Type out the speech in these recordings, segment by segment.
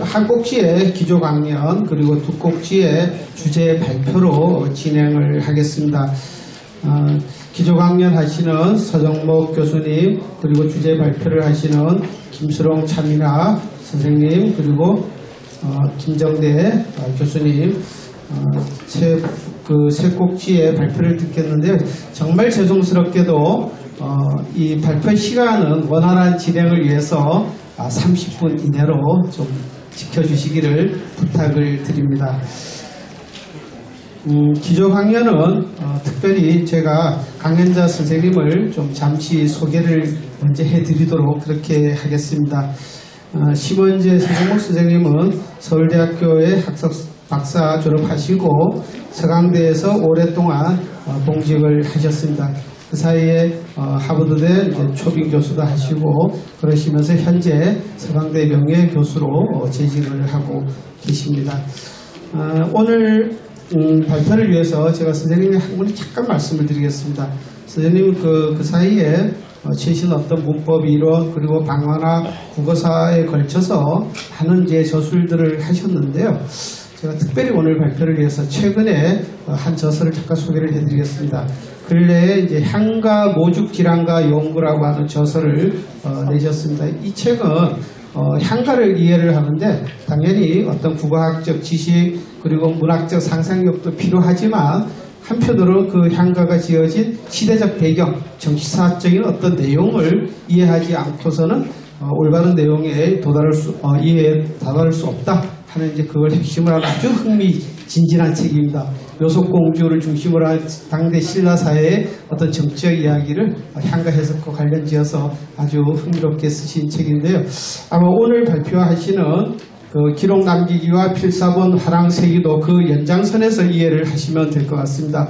한 꼭지의 기조강연 그리고 두 꼭지의 주제 발표로 진행을 하겠습니다. 기조강연 하시는 서정목 교수님, 그리고 주제 발표를 하시는 김수롱 차미나 선생님, 그리고 김정대 교수님, 세 꼭지의 발표를 듣겠는데요. 정말 죄송스럽게도 이 발표 시간은 원활한 진행을 위해서 30분 이내로 좀 지켜주시기를 부탁을 드립니다. 기조 강연은 특별히 제가 강연자 선생님을 좀 잠시 소개를 먼저 해드리도록 그렇게 하겠습니다. 심원재 서정목 선생님은 서울대학교의 박사 졸업하시고 서강대에서 오랫동안 봉직을 하셨습니다. 그 사이에 하버드대 초빙 교수도 하시고 그러시면서 현재 서강대 명예교수로 재직을 하고 계십니다. 오늘 발표를 위해서 제가 선생님의 한 분 잠깐 말씀을 드리겠습니다. 선생님은 그 사이에 최신 어떤 문법 이론 그리고 방화나 국어사에 걸쳐서 많은 저술들을 하셨는데요. 제가 특별히 오늘 발표를 위해서 최근에 한 저서를 잠깐 소개를 해드리겠습니다. 근래에 향가 모죽 질환가 연구라고 하는 저서를 내셨습니다. 이 책은 향가를 이해를 하는데 당연히 어떤 국어학적 지식 그리고 문학적 상상력도 필요하지만 한편으로 그 향가가 지어진 시대적 배경, 정치사적인 어떤 내용을 이해하지 않고서는 올바른 내용에 이해에 도달할 수 없다 하는 그걸 핵심을 하는 아주 흥미진진한 책입니다. 묘속공주를 중심으로 한 당대 신라사회의 어떤 정치적 이야기를 향가 해석과 관련지어서 아주 흥미롭게 쓰신 책인데요. 아마 오늘 발표하시는 그 기록 남기기와 필사본 화랑세기도 그 연장선에서 이해를 하시면 될 것 같습니다.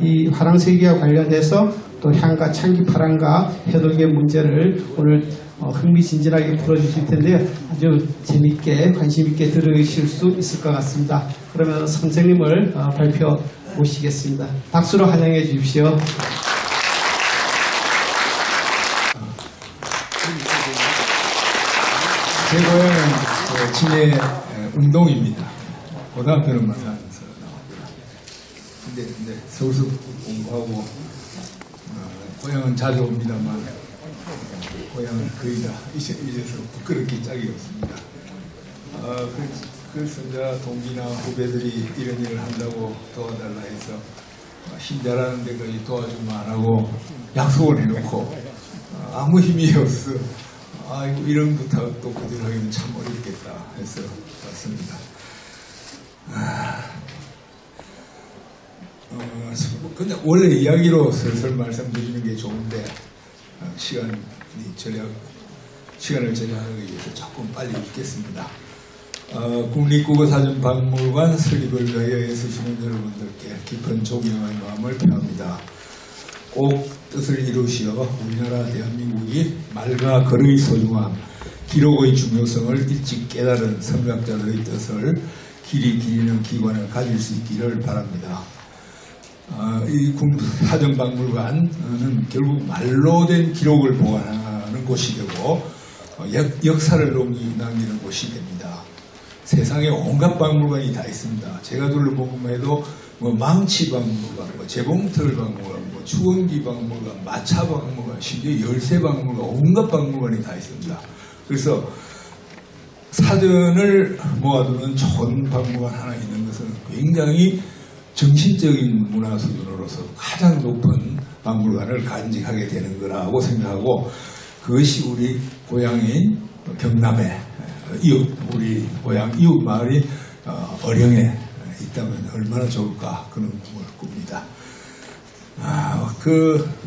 이 화랑세기와 관련해서 또 향가, 창기파랑가, 해독의 문제를 오늘 흥미진진하게 풀어주실 텐데요. 아주 재밌게 관심 있게 들으실 수 있을 것 같습니다. 그러면 선생님을 발표 모시겠습니다. 박수로 환영해 주십시오. 제 고향은 진해 운동입니다. 고등학교는 마산에서 나왔고요. 근데 서울서 공부하고 고향은 자주 옵니다만 고향은 거의 다 잊어서 부끄럽게 짝이 없습니다. 그래서 이제 동기나 후배들이 이런 일을 한다고 도와달라 해서 힘 잘하는데 거의 도와주면 안 하고 약속을 해놓고 아무 힘이 없어. 아이고 이런 부탁도 그대로 하기는 참 어렵겠다 해서 왔습니다. 그냥 원래 이야기로 슬슬 말씀드리는 게 좋은데 시간을 절약하기 위해서 조금 빨리 읽겠습니다. 국립국어사전박물관 설립을 위하여 애쓰시는 여러분들께 깊은 존경의 마음을 표합니다. 꼭 뜻을 이루시어 우리나라 대한민국이 말과 글의 소중함, 기록의 중요성을 일찍 깨달은 선각자들의 뜻을 길이 기리는 기관을 가질 수 있기를 바랍니다. 이 국립사전박물관은 결국 말로 된 기록을 보관하는 곳이 되고 역사를 남기는 곳이 됩니다. 세상에 온갖 박물관이 다 있습니다. 제가 둘러보기만 해도 망치박물관, 재봉틀박물관, 추원기 박물관, 마차박물관, 심지어 열쇠박물관, 온갖 박물관이 다 있습니다. 그래서 사전을 모아두는 좋은 박물관 하나 있는 것은 굉장히 정신적인 문화 수준으로서 가장 높은 박물관을 간직하게 되는 거라고 생각하고 그것이 우리 고향인 경남에 우리 고향 이웃 마을인 어령에 있다면 얼마나 좋을까 그런 꿈을 꿉니다.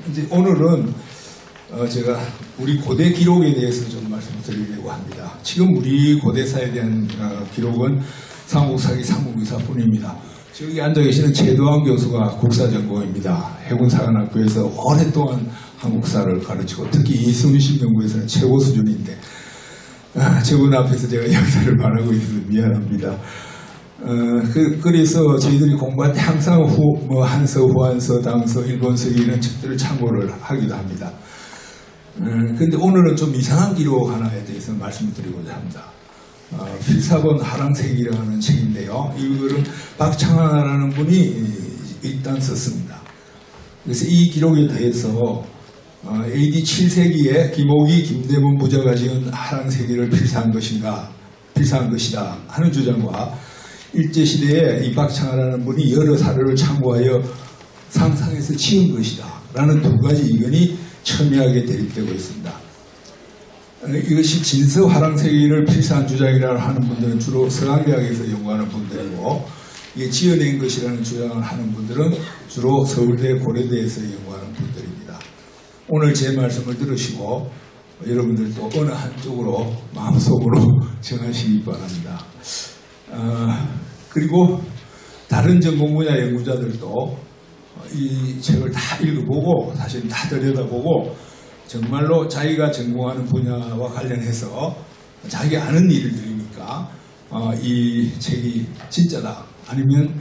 이제 오늘은 제가 우리 고대 기록에 대해서 좀 말씀드리려고 합니다. 지금 우리 고대사에 대한 기록은 삼국사기, 삼국유사뿐입니다. 여기 앉아 계시는 최도환 교수가 국사전공입니다. 해군사관학교에서 오랫동안 한국사를 가르치고 특히 이순신 연구에서는 최고 수준인데 저분 앞에서 제가 역사를 말하고 있어서 미안합니다. 그래서 저희들이 공부할 때 항상 한서, 후한서, 당서, 일본서 이런 책들을 참고를 하기도 합니다. 근데 오늘은 좀 이상한 기록 하나에 대해서 말씀을 드리고자 합니다. 필사본 하랑색이라는 책인데요. 이거는 박창하라는 분이 일단 썼습니다. 그래서 이 기록에 대해서 AD 7세기에 김옥이 김대문 부자가 지은 하랑세기를 필사한 것이다 하는 주장과 일제시대에 이 박창하라는 분이 여러 사료를 참고하여 상상해서 지은 것이다 라는 두 가지 의견이 첨예하게 대립되고 있습니다. 이것이 진서 화랑세기를 필사한 주장이라고 하는 분들은 주로 서강대학에서 연구하는 분들이고, 이게 지어낸 것이라는 주장을 하는 분들은 주로 서울대, 고려대에서 연구하는 분들입니다. 오늘 제 말씀을 들으시고 여러분들도 어느 한쪽으로 마음속으로 정하시기 바랍니다. 그리고 다른 전공 분야 연구자들도 이 책을 다 읽어보고 사실 다 들여다보고 정말로 자기가 전공하는 분야와 관련해서 자기 아는 일들이니까 이 책이 진짜다 아니면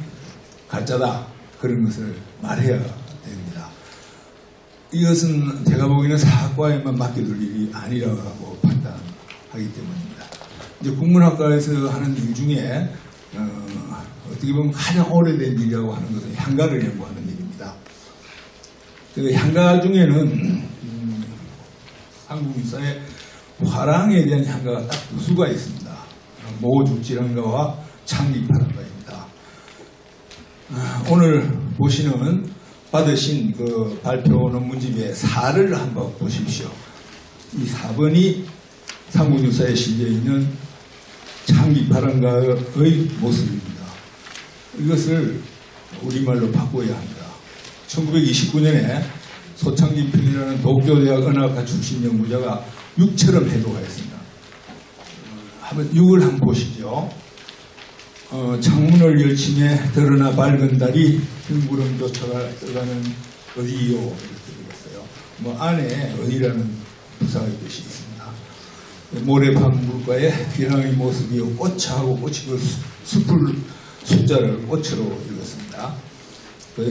가짜다 그런 것을 말해야 됩니다. 이것은 제가 보기에는 사학과에만 맡겨둘 일이 아니라고 판단하기 때문입니다. 이제 국문학과에서 하는 일 중에 어떻게 보면 가장 오래된 일이라고 하는 것은 향가를 연구하는 일입니다. 그 향가 중에는 한국 역사에 화랑에 대한 향가가 딱 두 수가 있습니다. 모죽질환가와 창립화랑가입니다. 오늘 받으신 그 발표 논문집의 4를 한번 보십시오. 이 4번이 삼국 역사에 실려 있는 창립화랑가의 모습입니다. 이것을 우리말로 바꿔야 합니다. 1929년에 소창진필이라는 도쿄대학 은하학과 출신 연구자가 6처럼 해독하였습니다. 한번 6을 한번 보시죠. 창문을 열심에 드러나 밝은 달이 흰구름 쫓아가는 어디요? 이렇게 되겠어요. 안에 어디라는 부사의 뜻이 있습니다. 모래판 물가에 기랑의 모습이 꽃하고 꽃이 그 숲을 숫자를 꽃으로 읽었습니다.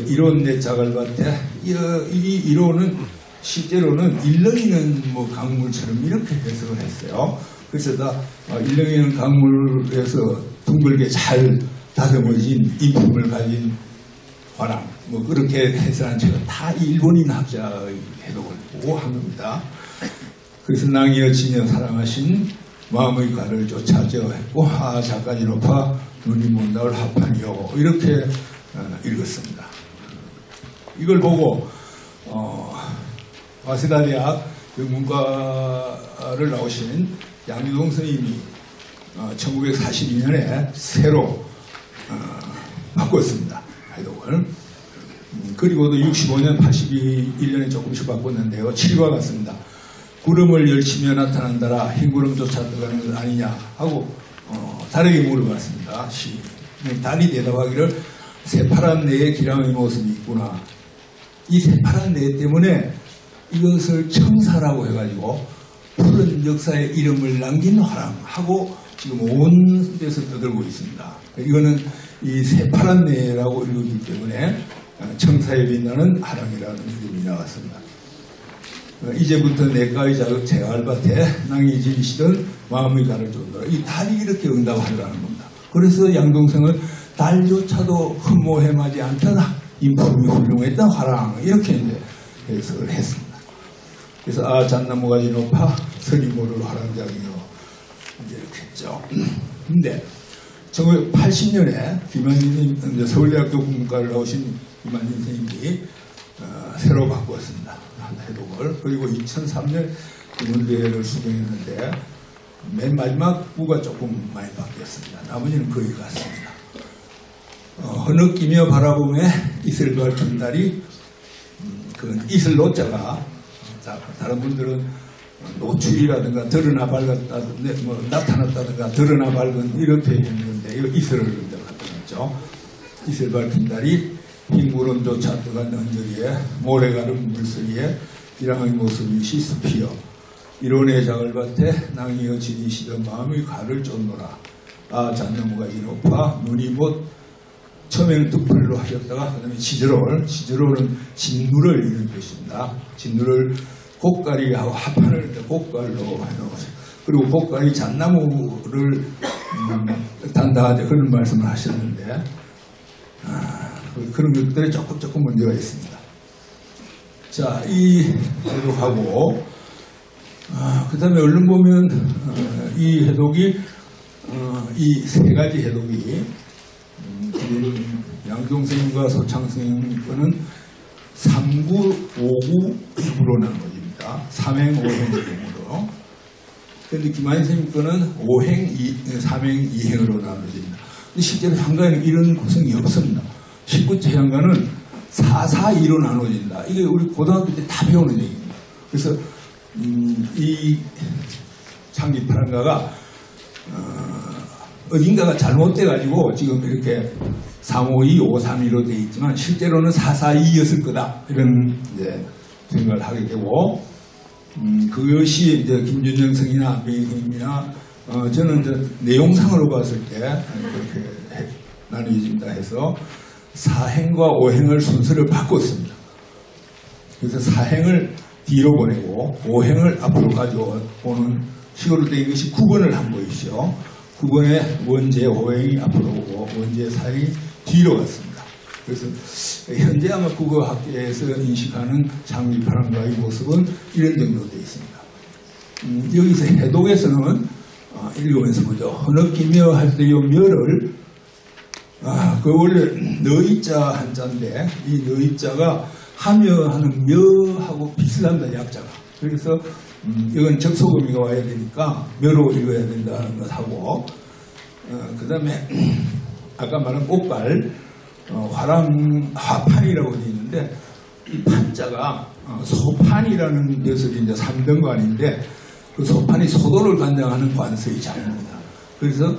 이론 내 자갈밭에 이 이론은 실제로는 일렁이는 강물처럼 이렇게 해석을 했어요. 그래서 일렁이는 강물에서 둥글게 잘 다듬어진 인품을 가진 화랑 그렇게 해석한 책은 다 일본인 학자의 해석을 보고 한 겁니다. 그래서 낭이여 지녀 사랑하신 마음의 가를 쫓아져 했고 자까지 높아 눈이 먼 나올 합판이요 이렇게 읽었습니다. 이걸 보고 와세다대학 문과를 나오신 양유동 선생님이 1942년에 새로 바꿨습니다. 해독을. 그리고도 65년, 81년에 조금씩 바꿨는데요. 7과 같습니다. 구름을 열치며 나타난다라 흰구름 쫓아 들어가는 것 아니냐 하고 다르게 물어봤습니다. 달이 대답하기를 새파란 내에 기랑의 모습이 있구나. 이 새파란 내 때문에 이것을 청사라고 해가지고 푸른 역사의 이름을 남긴 화랑하고 지금 온 데서 떠들고 있습니다. 이거는 이 새파란 내라고 읽기 때문에 청사에 빛나는 화랑이라는 이름이 나왔습니다. 이제부터 내가의 자극 제갈밭에 낭이 지니시던 마음의 달을 쫓노라. 이 달이 이렇게 응답하더라는 겁니다. 그래서 양동생은 달조차도 흠모해마지 않던 인품이 훌륭했던 화랑 이렇게 이제 해석을 했습니다. 그래서 잣나무가지 높아 선이 모를 화랑장이요 이제 이렇게 했죠. 근데 1980년에 김한진 서울대학교 국문과를 나오신 김한진 선생님이 새로 바꾸었습니다. 해독을. 그리고 2003년 국문대를 수경했는데 맨 마지막 구가 조금 많이 바뀌었습니다. 나머지는 거의 같습니다. 흐느끼며 바라보며 이슬 밝힌 달이 그 이슬 노자가 다른 분들은 노출이라든가 드러나 밝았다든가 나타났다든가 드러나 밝은 이렇게 했는데 이거 이슬을 갖다놨죠. 이슬 밝힌 달이 흰구름조차 뜨간 언저리에 모래가름 물소리에 기랑의 모습이 시스피어 이론의 자갈밭에 낭이어 지니시던 마음의 가를 쫓노라. 잣나무가지 높아 눈이 못 처음에는 득풀로 하셨다가 그 다음에 지저롤은 진누를 이런 뜻입니다. 진누를 곡가리하고 합판을 곡갈로 해놓으세요. 그리고 곡가리 잣나무를 단다 그런 말씀을 하셨는데 그런 것들에 조금 문제가 있습니다. 자, 이 해독하고 그 다음에 얼른 보면 이 해독이 이 세 가지 해독이 지금 양종선생님과 소창선생님 거는 3구, 5구, 6구로 나눠집니다. 3행, 5행 등으로. 그런데 김한희 선생님 거는 5행, 3행, 2행으로 나눠집니다. 근데 실제로 향가에는 이런 구성이 없습니다. 19째 향가는 442로 나눠진다. 이게 우리 고등학교 때 다 배우는 얘기입니다. 그래서 이 창립파랑가가 어딘가가 잘못돼가지고 지금 이렇게 352, 532로 되어 있지만 실제로는 442였을 거다. 이런 이제 생각을 하게 되고 그것이 이제 김준영 성이나 안병희 성이나 저는 이제 내용상으로 봤을 때 그렇게 나뉘어진다 해서 4행과 5행을 순서를 바꿨습니다. 그래서 4행을 뒤로 보내고 5행을 앞으로 가져오는 식으로 된 것이 9번을 한 거이죠. 9번에 원제 5행이 앞으로 오고 원제 4행이 뒤로 갔습니다. 그래서 현재 아마 국어학계에서 인식하는 장미파랑과의 모습은 이런 정도로 되어 있습니다. 여기서 해독에서는 읽으면서 보죠. 허느끼며 할 때 이 멸을 그 원래 너희자 한자인데 이 너희자가 하며 하는 며하고 비슷합니다. 약자가. 그래서 이건 적소금이가 와야 되니까 묘로 읽어야 된다는 것하고 그 다음에 아까 말한 꽃갈 화판이라고 되어 있는데 이 판자가 소판이라는 녀석이 이제 3등관인데 그 소판이 소도를 관장하는 관서의 장입니다. 그래서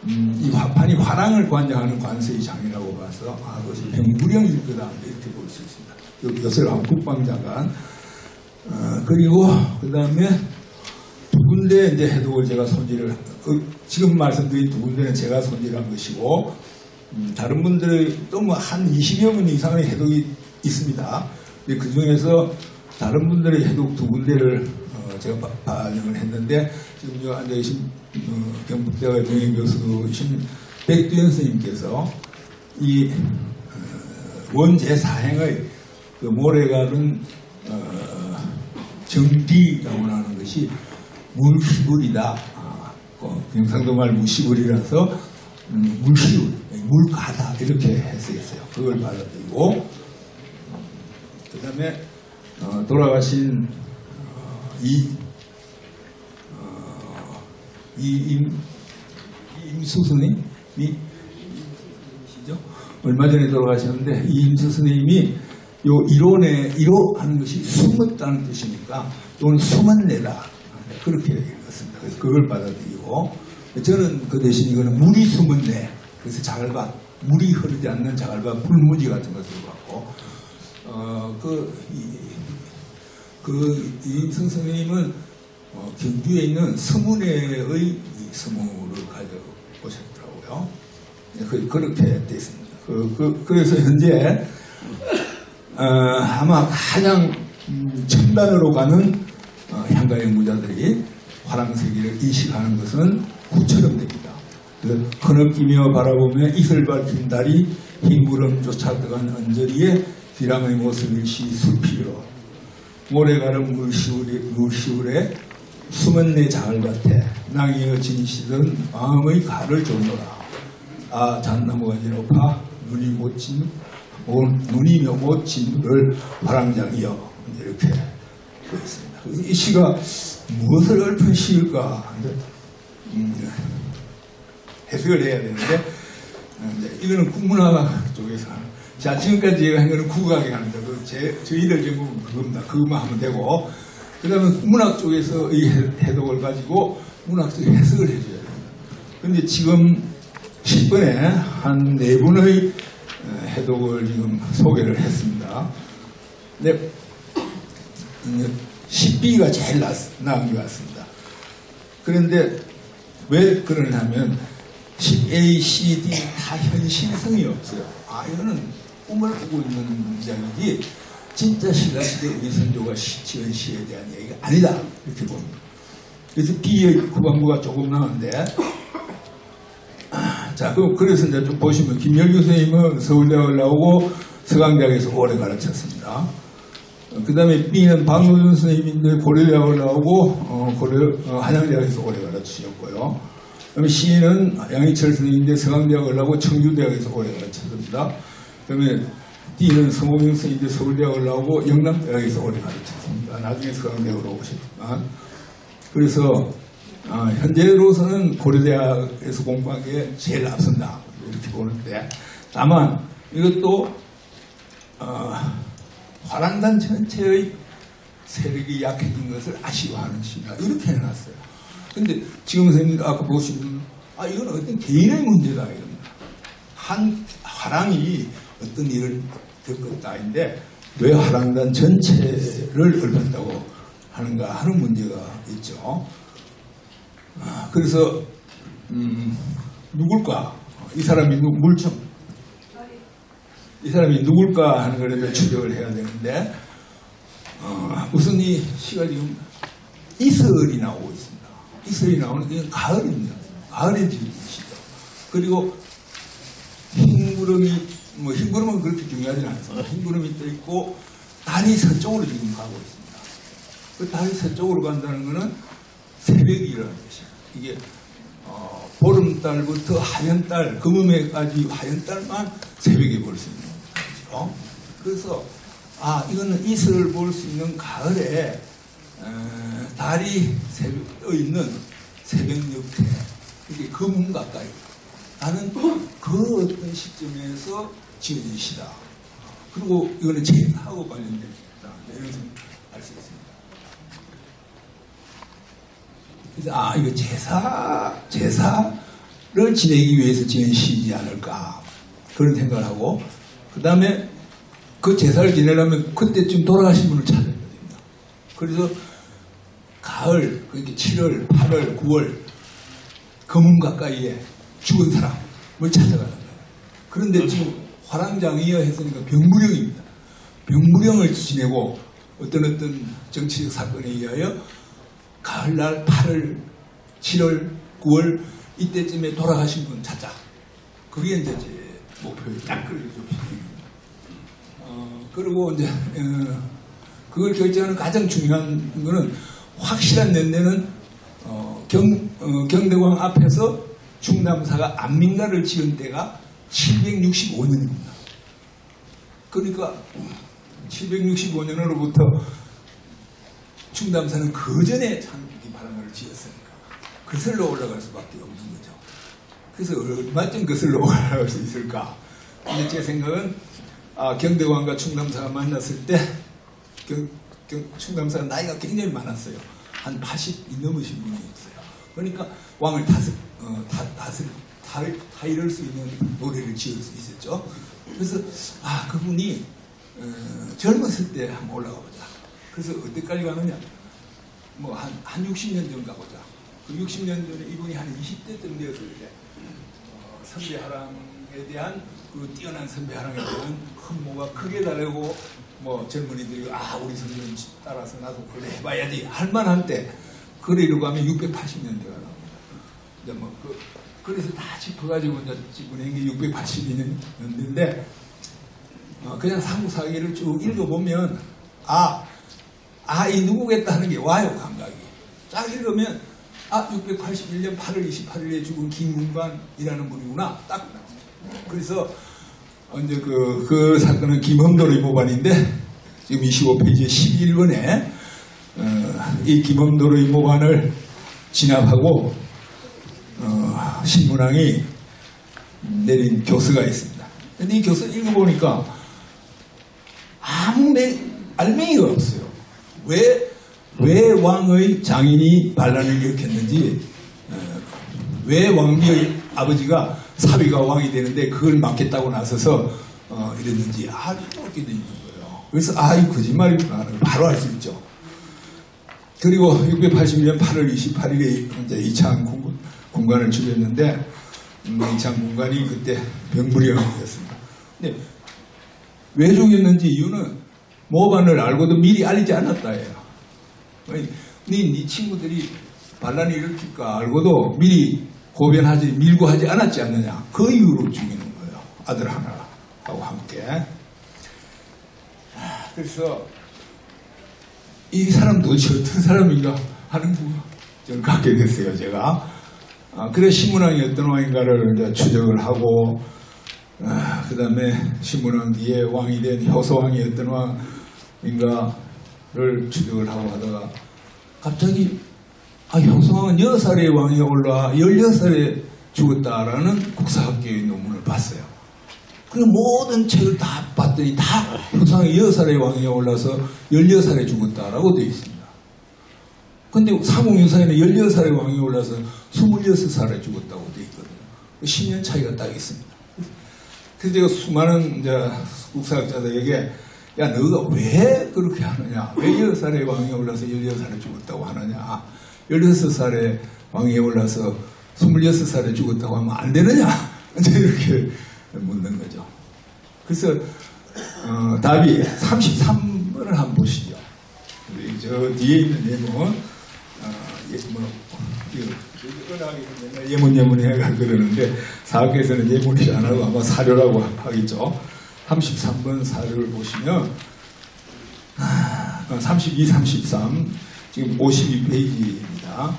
이 화판이 화랑을 관장하는 관서의 장이라고 봐서 그것이 병구령일 거다 이렇게 볼 수 있습니다. 요새로 국방장관 그리고 그 다음에 두 군데 이제 해독을 제가 손질을 지금 말씀드린 두 군데는 제가 손질한 것이고 다른 분들의 또 뭐 한 20여 분 이상의 해독이 있습니다. 그 중에서 다른 분들의 해독 두 군데를 제가 반영을 했는데 지금 여기 앉아 계신 경북대학의 명예교수이신 백두현 선생님께서 이 원제 사행의 그 모래가는 정디라고 하는 것이 물시불이다. 경상도 말 물시불이라서 물시불, 물가다 이렇게 해석했어요. 그걸 받아들이고 그 다음에 돌아가신 임수 스님이 얼마 전에 돌아가셨는데 이 임수 스님이 요 이론에 이로하는 것이 숨었다는 뜻이니까 이건 숨었내다 그렇게 읽었습니다. 그래서 그걸 받아들이고 저는 그 대신 이거는 물이 숨었네. 그래서 자갈밭 물이 흐르지 않는 자갈밭 불무지 같은 것을 받고 이임성 선생님은 경주에 있는 서문회의 서문을 가져오셨더라고요. 그렇게 되어 있습니다. 그래서 현재 아마 가장 첨단으로 가는 향가 연구자들이 화랑세기를 인식하는 것은 구처럼 됩니다. 흐느끼며 바라보며 이슬 밝힌 달이 흰 구름 쫓아 들어간 언저리에 기랑의 모습일시 숲이로 모래가름 물시울에 숨은 내 자갈밭에 낭이어 진시던 마음의 가를 줬노라. 잣나무가 높아 눈이 못 진을 화랑장이여 이렇게 되어 있습니다. 이 시가 무엇을 읊은 시일까 해석을 해야 되는데 이거는 국문학 쪽에서 자 지금까지 제가 한 거는 국악에 하는데 저희들 전공은 그겁니다. 그것만 하면 되고 그 다음에 국문학 쪽에서 이 해독을 가지고 문학적 해석을 해줘야 됩니다. 그런데 지금 10번에 한 4분의 해독을 지금 소개를 했습니다. 근데 10B가 제일 나은 것 같습니다. 그런데 왜 그러냐면 10A, C, D 다 현실성이 없어요. 이거는 꿈을 꾸고 있는 이야기지 진짜 신라시대 우리 선조가 지은 시에 대한 얘기가 아니다 이렇게 봅니다. 그래서 B의 후반부가 조금 나오는데 자, 그래서 이제 좀 보시면 김열규 선생님은 서울대학을 나오고 서강대학에서 오래 가르쳤습니다. 그 다음에 B는 박노준 선생님인데 고려대학을 나오고 한양대학에서 오래 가르치셨고요. 그 다음에 C는 양희철 선생님인데 서강대학을 나오고 청주대학에서 오래 가르쳤습니다. 그 다음에 D는 성호명 선생님인데 서울대학을 나오고 영남대학에서 오래 가르쳤습니다. 나중에 서강대학으로 오셨지만 그래서 현재로서는 고려대학에서 공부한 게 제일 앞선다 이렇게 보는데 다만 이것도 화랑단 전체의 세력이 약해진 것을 아쉬워하는 시다 이렇게 해놨어요. 근데 지금 선생님 아까 보시면 이건 어떤 개인의 문제다 이럽니다. 한 화랑이 어떤 일을 겪었다인데 왜 화랑단 전체를 얽힌다고 하는가 하는 문제가 있죠. 그래서 누굴까? 이 사람이 물총 이 사람이 누굴까 하는 걸 추적을 해야 되는데 우선 이 시가 지금 이슬이 나오고 있습니다. 이슬이 나오는 게 가을입니다. 가을에 지은 시죠. 그리고 흰구름이 흰구름은 그렇게 중요하지는 않습니다. 흰구름이 떠 있고 달이 서쪽으로 지금 가고 있습니다. 그 달이 서쪽으로 간다는 것은 새벽이라는 것이에요. 이게 보름달부터 하연달, 금음에까지 하연달만 새벽에 볼 수 있는 거죠. 그래서 이거는 이슬을 볼 수 있는 가을에 달이 떠 있는 새벽 옆에 이게 금음 가까이 나는 그 어떤 시점에서 지어진 시다. 그리고 이거는 제사하고 관련된 시다. 이런 생각 알 수 있습니다. 그래서 이거 제사를 지내기 위해서 지은 시지 않을까 그런 생각을 하고 그 다음에 그 제사를 지내려면 그때쯤 돌아가신 분을 찾아야 됩니다. 그래서 가을 그러니까 7월, 8월, 9월 금음 가까이에 죽은 사람을 찾아가는 거예요. 그런데 지금 화랑장이여 했으니까 병무령입니다. 병무령을 지내고 어떤 정치적 사건에 의하여 가을날 8월, 7월, 9월 이때쯤에 돌아가신 분 찾자. 그게 이제 제 목표예요. 딱 그렇게 좁힙니다. 그리고 이제 그걸 결정하는 가장 중요한 거는 확실한 연대는 경대광 앞에서 충남사가 안민가를 지은 때가 765년입니다. 그러니까 765년으로부터 충남사는 그 전에 창기 바람을 지었으니까 거슬러 올라갈 수밖에 없는 거죠. 그래서 얼마쯤 거슬러 올라갈 수 있을까? 근데 제 생각은 경대왕과 충남사가 만났을 때 충남사가 나이가 굉장히 많았어요. 한 80이 넘으신 분이었어요. 그러니까 왕을 다 이룰 수 있는 노래를 지을 수 있었죠. 그래서 그분이 젊었을 때 한번 올라가 보자. 그래서 어때까지 가느냐? 한 60년 전 가보자. 그 60년 전에 이분이 한 20대 쯤 되었을 때 선배하랑에 대한 그 뛰어난 선배하랑에 대한 흠모가 크게 다르고 젊은이들이 우리 선배님 따라서 나도 그래 해봐야지 할 만한 때 그래로 가면 680년대가 나옵니다. 그래서 다 짚어가지고 이제 짚어낸 게 682년인데 그냥 삼국사기를 쭉 읽어보면 이 누구겠다 하는 게 와요, 감각이. 쫙 읽으면 681년 8월 28일에 죽은 김문관이라는 분이구나 딱 나옵니다. 그래서 이제 그 사건은 김험도의 모반인데 지금 25페이지에 11번에 이 김험도의 모반을 진압하고 신문왕이 내린 교서가 있습니다. 근데 이 교서 읽어보니까 아무 알맹이가 없어요. 왜 왕의 장인이 반란을 일으켰는지, 왜 왕비의 아버지가 사위가 왕이 되는데 그걸 막겠다고 나서서 이랬는지 아주 어렵게 돼 있는 거예요. 그래서 이 거짓말이구나 하는 걸 바로 알 수 있죠. 그리고 681년 8월 28일에 이제 이창 군관을 죽였는데 이창 군관이 그때 병무령이었습니다. 근데 왜 죽였는지 이유는 모반을 알고도 미리 알리지 않았다예요. 네 친구들이 반란을 일으킬까 알고도 미리 고변하지 밀고 하지 않았지 않느냐. 그 이유로 죽이는 거예요. 아들 하나하고 함께. 그래서 이 사람 도대체 어떤 사람인가 하는 걸 갖게 됐어요. 제가. 그래 신문왕이 어떤 왕인가를 이제 추적을 하고 그 다음에 신문왕 뒤에 왕이 된 효소왕이 어떤 왕인가를 추적을 하고 하다가 갑자기 효소왕은 6살의 왕에 올라 16살에 죽었다라는 국사학계의 논문을 봤어요. 그리고 모든 책을 다 봤더니 다 효소왕이 6살의 왕에 올라서 16살에 죽었다라고 되어 있습니다. 근데 사공유사에는 16살의 왕에 올라서 26살에 죽었다고 되어 있거든요. 10년 차이가 딱 있습니다. 그래서 제가 수많은 이제 국사학자들에게 야 너가 왜 그렇게 하느냐, 왜 6살의 왕에 올라서 16살에 죽었다고 하느냐, 16살의 왕에 올라서 26살에 죽었다고 하면 안 되느냐 이렇게 묻는 거죠. 그래서 답이 33번을 한번 보시죠. 저 뒤에 있는 예문 예문 해가 그러는데 사학에서는 예문이 안 하고 아마 사료라고 하겠죠. 33번 사료를 보시면 32, 33 지금 52페이지입니다.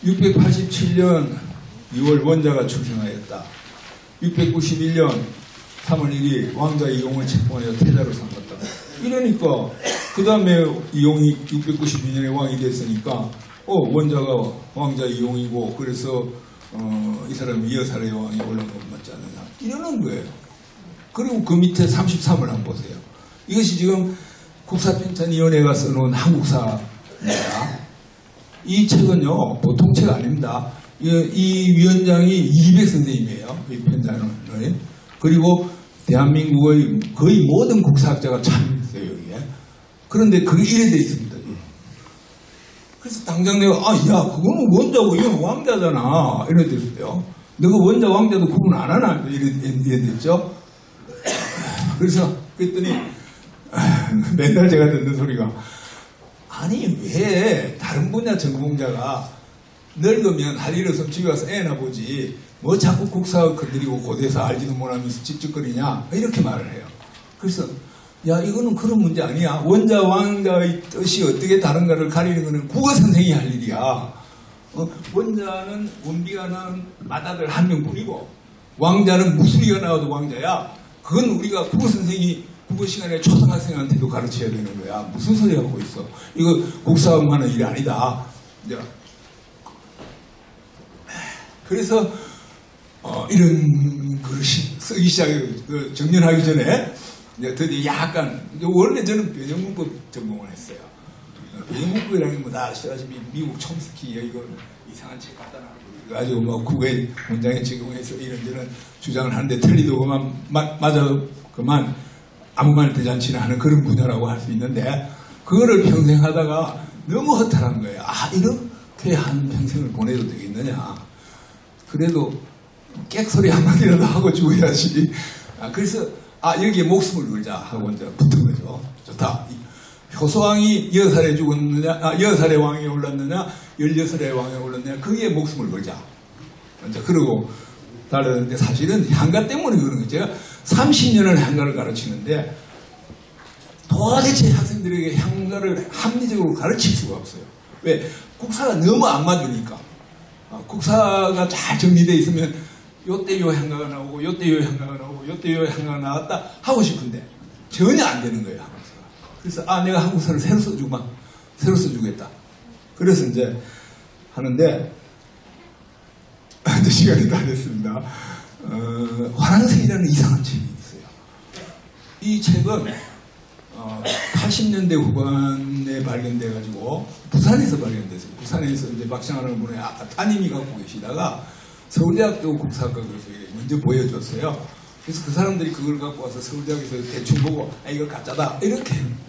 687년 2월 원자가 출생하였다. 691년 3월 1일 왕자 이용을 책봉하여 태자로 삼았다. 이러니까 그 다음에 이용이 692년에 왕이 됐으니까 원자가 왕자 이용이고 그래서 이 사람이 2여살의 왕이 올라간 것 맞지 않느냐 이러는 거예요. 그리고 그 밑에 33을 한번 보세요. 이것이 지금 국사편찬위원회가 써놓은 한국사입니다. 이 책은요 보통 책 아닙니다. 이 위원장이 이백 선생님이에요. 이 편찬을. 그리고 대한민국의 거의 모든 국사학자가 참여했어요. 여기에. 그런데 그게 이래 돼 있습니다. 그래서 당장 내가 야 그거는 원자고 이건 왕자잖아 이래 됐어요. 너가 원자 왕자도 구분 안 하나 이래 됐죠. 그래서 그랬더니 맨날 제가 듣는 소리가 아니 왜 다른 분야 전공자가 늙으면 할 일 없으면 집에 가서 애나 보지 뭐 자꾸 국사 건드리고 고대사 알지도 못하면서 찝찝거리냐 이렇게 말을 해요. 그래서 야 이거는 그런 문제 아니야. 원자 왕자의 뜻이 어떻게 다른가를 가리는 것은 국어 선생이 할 일이야. 원자는 원비가 나온 맏아들 한 명뿐이고 왕자는 무수리가 나와도 왕자야. 그건 우리가 국어 선생이 국어 시간에 초등학생한테도 가르쳐야 되는 거야. 무슨 소리 하고 있어. 이거 국사하면 하는 일이 아니다. 그래서 이런 글을 쓰기 정년하기 전에 드디어 약간 원래 저는 변형문법 전공을 했어요. 변형문법이라는 게 뭐 다 아시다시피 미국 촘스키 이걸 이상한 책 갖다 놔고 가지고 뭐 국어의 문장에 제공해서 이런저런 주장을 하는데 틀리더구만 맞아 그만 아무 말 대잔치나 하는 그런 분야라고 할 수 있는데 그거를 평생 하다가 너무 허탈한 거예요. 이렇게 한 평생을 보내도 되겠느냐. 그래도 객소리 한마디라도 하고 죽어야지. 그래서 여기에 목숨을 걸자 하고 이제 붙은 거죠. 좋다. 효소왕이 6살에 죽었느냐, 6살의 왕에 올랐느냐, 16살의 왕에 올랐느냐, 거기에 목숨을 걸자. 이제 그러고 다르는데 사실은 향가 때문에 그런 거예요. 제가 30년을 향가를 가르치는데 도대체 학생들에게 향가를 합리적으로 가르칠 수가 없어요. 왜? 국사가 너무 안 맞으니까. 국사가 잘 정리되어 있으면 요때 요 향가가 나오고 요때 요 향가가 나오고 요때 요 향가가 나왔다 하고 싶은데 전혀 안 되는 거예요. 그래서 내가 한국사를 새로 써주겠다. 그래서 이제 하는데 이제 시간이 다 됐습니다. 화랑생이라는 이상한 책이 있어요. 이 책은 80년대 후반에 발견돼가지고 부산에서 발견됐어요. 부산에서 이제 박상하는 분의 따님이 갖고 계시다가 서울대학교 국사학과 교수에게 먼저 보여줬어요. 그래서 그 사람들이 그걸 갖고 와서 서울대학에서 대충 보고 이거 가짜다 이렇게 했는 거예요.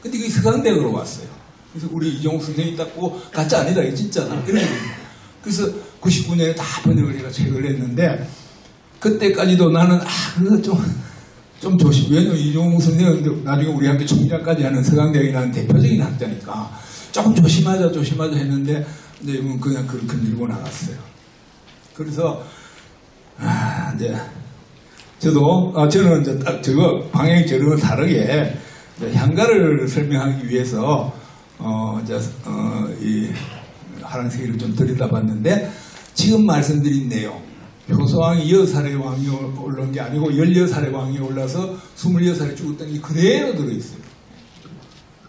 근데 그게 서강대학으로 왔어요. 그래서 우리 이종욱 선생님이 딱 보고 가짜 아니다 이거 진짜다 이렇게 된 거예요. 그래서 99년에 다 번역을 해가 책을 냈는데 그때까지도 나는 그거 좀 좀 조심. 왜냐면 이종욱 선생은 나중에 우리 학교 총장까지 하는 서강대학에 나는 대표적인 학자니까 조금 조심하자 했는데 이제 그냥 그렇게 밀고 나갔어요. 그래서 이제 저는 이제 딱 저거 방향이 저랑 다르게 향가를 설명하기 위해서 이 하랑세기를 좀 들여다봤는데 지금 말씀드린 내용 효소왕이 6살의 왕이 올라온 게 아니고 16살의 왕이 올라서 26살에 죽었던 게 그대로 들어있어요.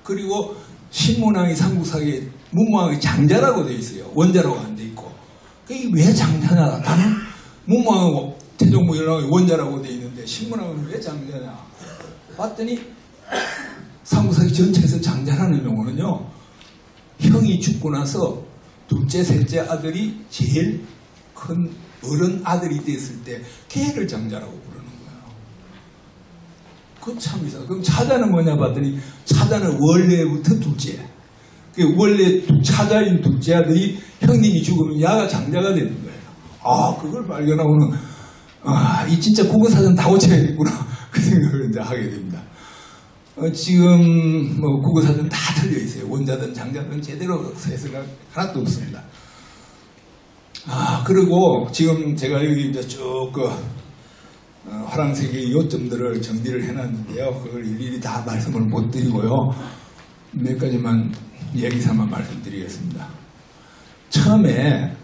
그리고 신문왕이 삼국사기에 문무왕이 장자라고 되어 있어요. 원자라고 안 돼 있고. 이게 왜 장자냐? 나는 문무왕하고 태종무열왕이 원자라고 되어 있는데 신문왕은 왜 장자냐? 봤더니 삼국사기 전체에서 장자라는 용어는요. 형이 죽고 나서 둘째, 셋째 아들이 제일 큰 어른 아들이 됐을 때 걔를 장자라고 부르는 거예요. 그건 참 이상해요. 그럼 차자는 뭐냐 봤더니 차자는 원래부터 둘째. 원래 차자인 둘째 아들이 형님이 죽으면 야가 장자가 되는 거예요. 그걸 발견하고는 이 진짜 국어사전 다 고쳐야겠구나 그 생각을 이제 하게 됩니다. 지금 뭐 국어사전 다 틀려 있어요. 원자든 장자든 제대로 해석이 하나도 없습니다. 그리고 지금 제가 여기 이제 쭉 화랑세계의 요점들을 정리를 해놨는데요. 그걸 일일이 다 말씀을 못 드리고요. 몇 가지만 얘기 삼아 말씀드리겠습니다. 처음에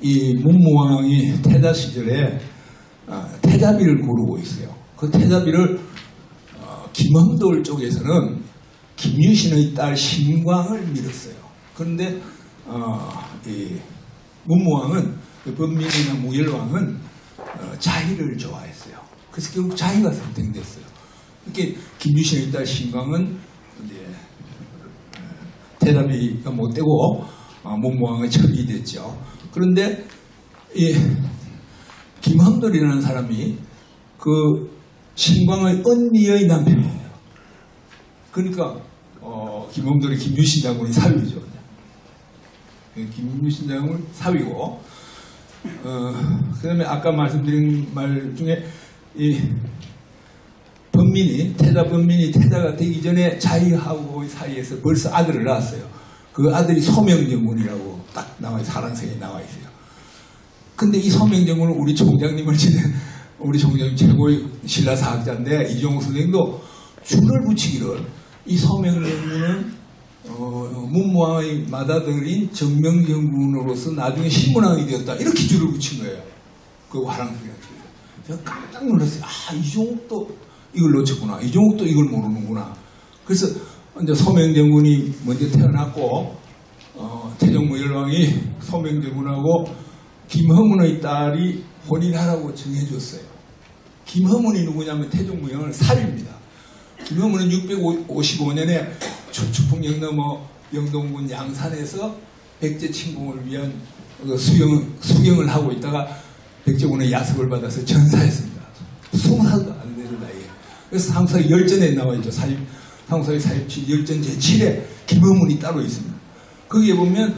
이 문무왕이 태자 시절에 태자비를 고르고 있어요. 그 태자비를 김험돌 쪽에서는 김유신의 딸 신광을 밀었어요. 그런데 이 문무왕은 범민이나 무열왕은 자희를 좋아했어요. 그래서 결국 자희가 선택됐어요. 이렇게 김유신의 딸 신광은 이제 태자비가 못 되고 문무왕의 첩이 됐죠. 그런데 이 김험돌이라는 사람이 그 신광의 언니의 남편이에요. 그러니까 김험돌이 김유신 장군이 사위죠. 김유신 장군 사위고 그 다음에 아까 말씀드린 말 중에 이 범민이 태자가 되기 전에 자기하고의 사이에서 벌써 아들을 낳았어요. 그 아들이 소명정군이라고 딱 나와 있어요. 사랑생에 나와 있어요. 근데 이 소명정군은 우리 총장님을 지낸 우리 총장님 최고의 신라사학자인데 이종욱 선생님도 줄을 붙이기를 이 소명정군은 문무왕의 맏아들인 정명정군으로서 나중에 신문왕이 되었다 이렇게 줄을 붙인 거예요. 그 화랑세기가. 제가 깜짝 놀랐어요. 이종욱도 이걸 놓쳤구나. 이종욱도 이걸 모르는구나. 그래서 이제 소명정군이 먼저 태어났고 태종무열왕이 소명정군하고 김허문의 딸이 혼인하라고 정해줬어요. 김허문이 누구냐면 태종무열왕의 사위입니다. 김허문은 655년에 추풍령 넘어 영동군 양산에서 백제 침공을 위한 수경을 하고 있다가 백제군의 야습을 받아서 전사했습니다. 20살도 안 되는 나이에. 그래서 상사의 열전에 나와 있죠. 상사의 사입치 열전 제7에 김허문이 따로 있습니다. 거기에 보면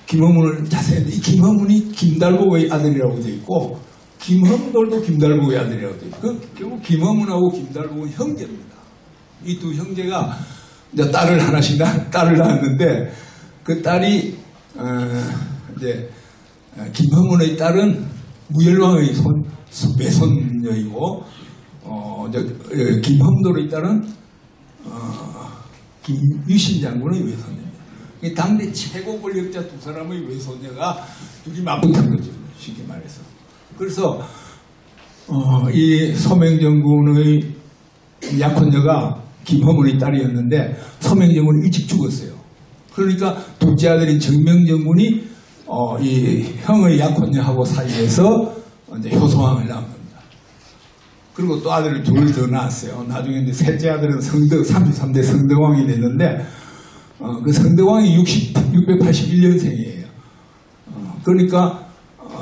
김허문을 자세히 했는데 이 김허문이 김달복의 아들이라고 되어 있고 김험돌도 김달복의 아들이라고 되어 있고 결국 김허문하고 김달복은 형제입니다. 이 두 형제가 이제 딸을 낳았는데 그 딸이 이제 김허문의 딸은 무열왕의 외손녀이고 김험돌의 딸은 김유신 장군의 외손녀입니다. 당대 최고 권력자 두 사람의 외손녀가 둘이 맞붙은 거죠. 쉽게 말해서. 그래서 이 소명정군의 약혼녀가 김허문의 딸이었는데 소명정군이 일찍 죽었어요. 그러니까 둘째 아들인 정명정군이 이 형의 약혼녀하고 사이에서 이제 효소왕을 낳은 겁니다. 그리고 또 아들을 둘 더 낳았어요. 나중에 이제 셋째 아들은 33대 성덕왕이 됐는데 그 성덕왕이 681년생이에요. 그러니까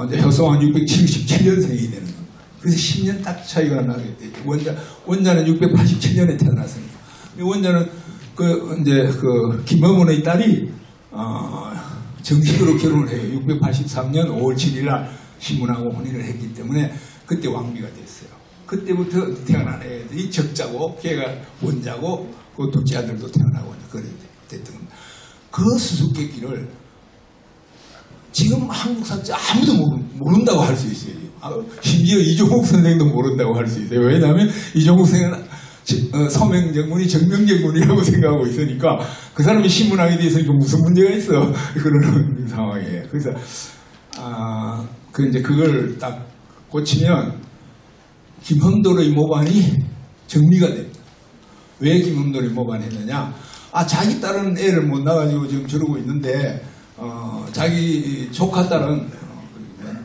이제 효소왕은 677년생이 되는 겁니다. 그래서 10년 딱 차이가 나게 되죠. 원자는 687년에 태어났으니까. 원자는 그 김허문의 딸이 정식으로 결혼을 해요. 683년 5월 7일 날 신문하고 혼인을 했기 때문에 그때 왕비가 됐어요. 그때부터 태어난 애들이 적자고 걔가 원자고 그 둘째 아들도 태어나고 그래 됐던 겁니다. 그 수수께끼를 지금 한국 사람들 아무도 모른다고 할 수 있어요. 심지어 이종욱 선생도 모른다고 할 수 있어요. 왜냐하면 이종욱 선생은 서명정문이 정명정문이라고 생각하고 있으니까 그 사람이 신문하게 돼 있으니까 무슨 문제가 있어 그러는 상황이에요. 그래서 그걸 딱 고치면 김헌돌의 모반이 정리가 됩니다. 왜 김헌돌이 모반했느냐? 자기 딸은 애를 못 낳아가지고 지금 저러고 있는데 자기 조카 딸은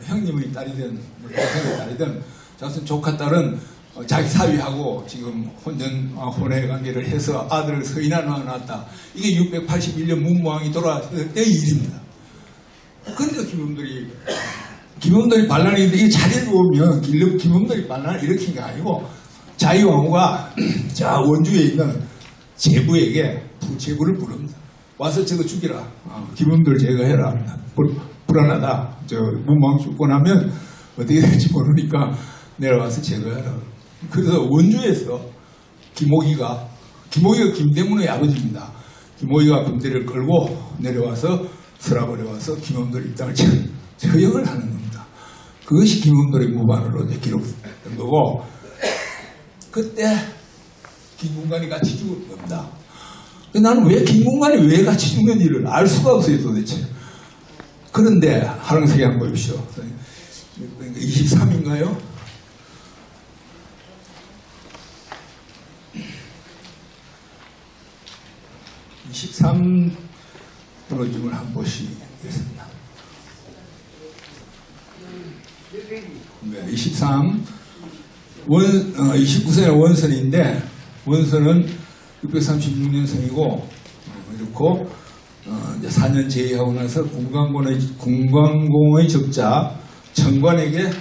형님의 딸이든 동생의 딸이든 자선 조카 딸은 자기 사위하고 지금 혼외 관계를 해서 아들을 서인한 낳았다. 이게 681년 문무왕이 돌아왔을 때의 일입니다. 그러니까 김헌돌이 반란인데 이 자리를 보면 김헌돌이 반란을 일으킨 게 아니고 자유왕후가 저 원주에 있는 제부에게 제부를 부릅니다. 와서 저거 죽이라. 김헌돌 제거해라. 불안하다. 저 문무왕 죽고 나면 어떻게 될지 모르니까 내려와서 제거해라. 그래서 원주에서 김호기가 김대문의 아버지입니다. 김호기가 군대를 끌고 내려와서 서랍을 해와서 김헌돌 입당을 처형을 하는 겁니다. 그것이 김헌돌의 무반으로 기록됐던 거고 그때 김군관이 같이 죽은 겁니다. 나는 왜 김군관이 왜 같이 죽는지를 알 수가 없어요 도대체. 그런데 하랑색이 한번 보십시오. 23인가요? 23 프로줌을 한번 보시겠습니다. 네, 23 29세의 원선인데 원선은 636년생이고 이렇고 이제 4년 제위하고 나서 궁광공의 적자 청관에게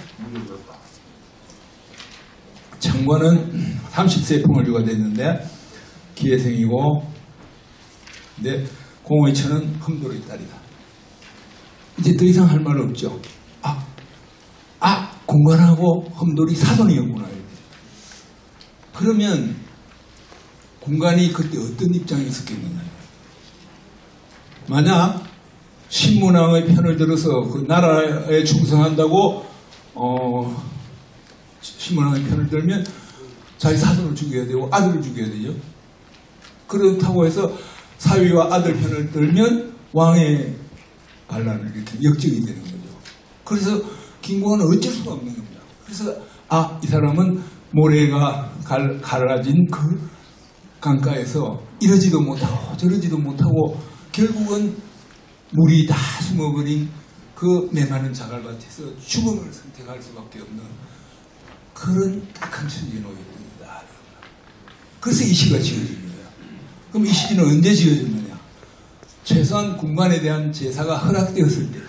청관은 30세에 풍월주가 됐는데 기해생이고 근데 공의천은 흠돌의 딸이다. 이제 더 이상 할 말 없죠. 공관하고 흠돌이 사돈이었구나. 그러면 공관이 그때 어떤 입장에 있었겠느냐. 만약 신문왕의 편을 들어서 그 나라에 충성한다고 신문왕의 편을 들면 자기 사돈을 죽여야 되고 아들을 죽여야 되죠. 그렇다고 해서 사위와 아들 편을 들면 왕의 반란을 이렇게 역적이 되는 거죠. 그래서 김공은 어쩔 수가 없는 겁니다. 그래서 이 사람은 모래가 갈라진 그 강가에서 이러지도 못하고 저러지도 못하고 결국은 물이 다 숨어버린 그 메마른 자갈밭에서 죽음을 선택할 수밖에 없는 그런 딱한 처지에 놓여 있습니다. 그래서 이 시가 지어집니다. 그럼 이 시는 언제 지어졌느냐? 최소한 군관에 대한 제사가 허락되었을 때.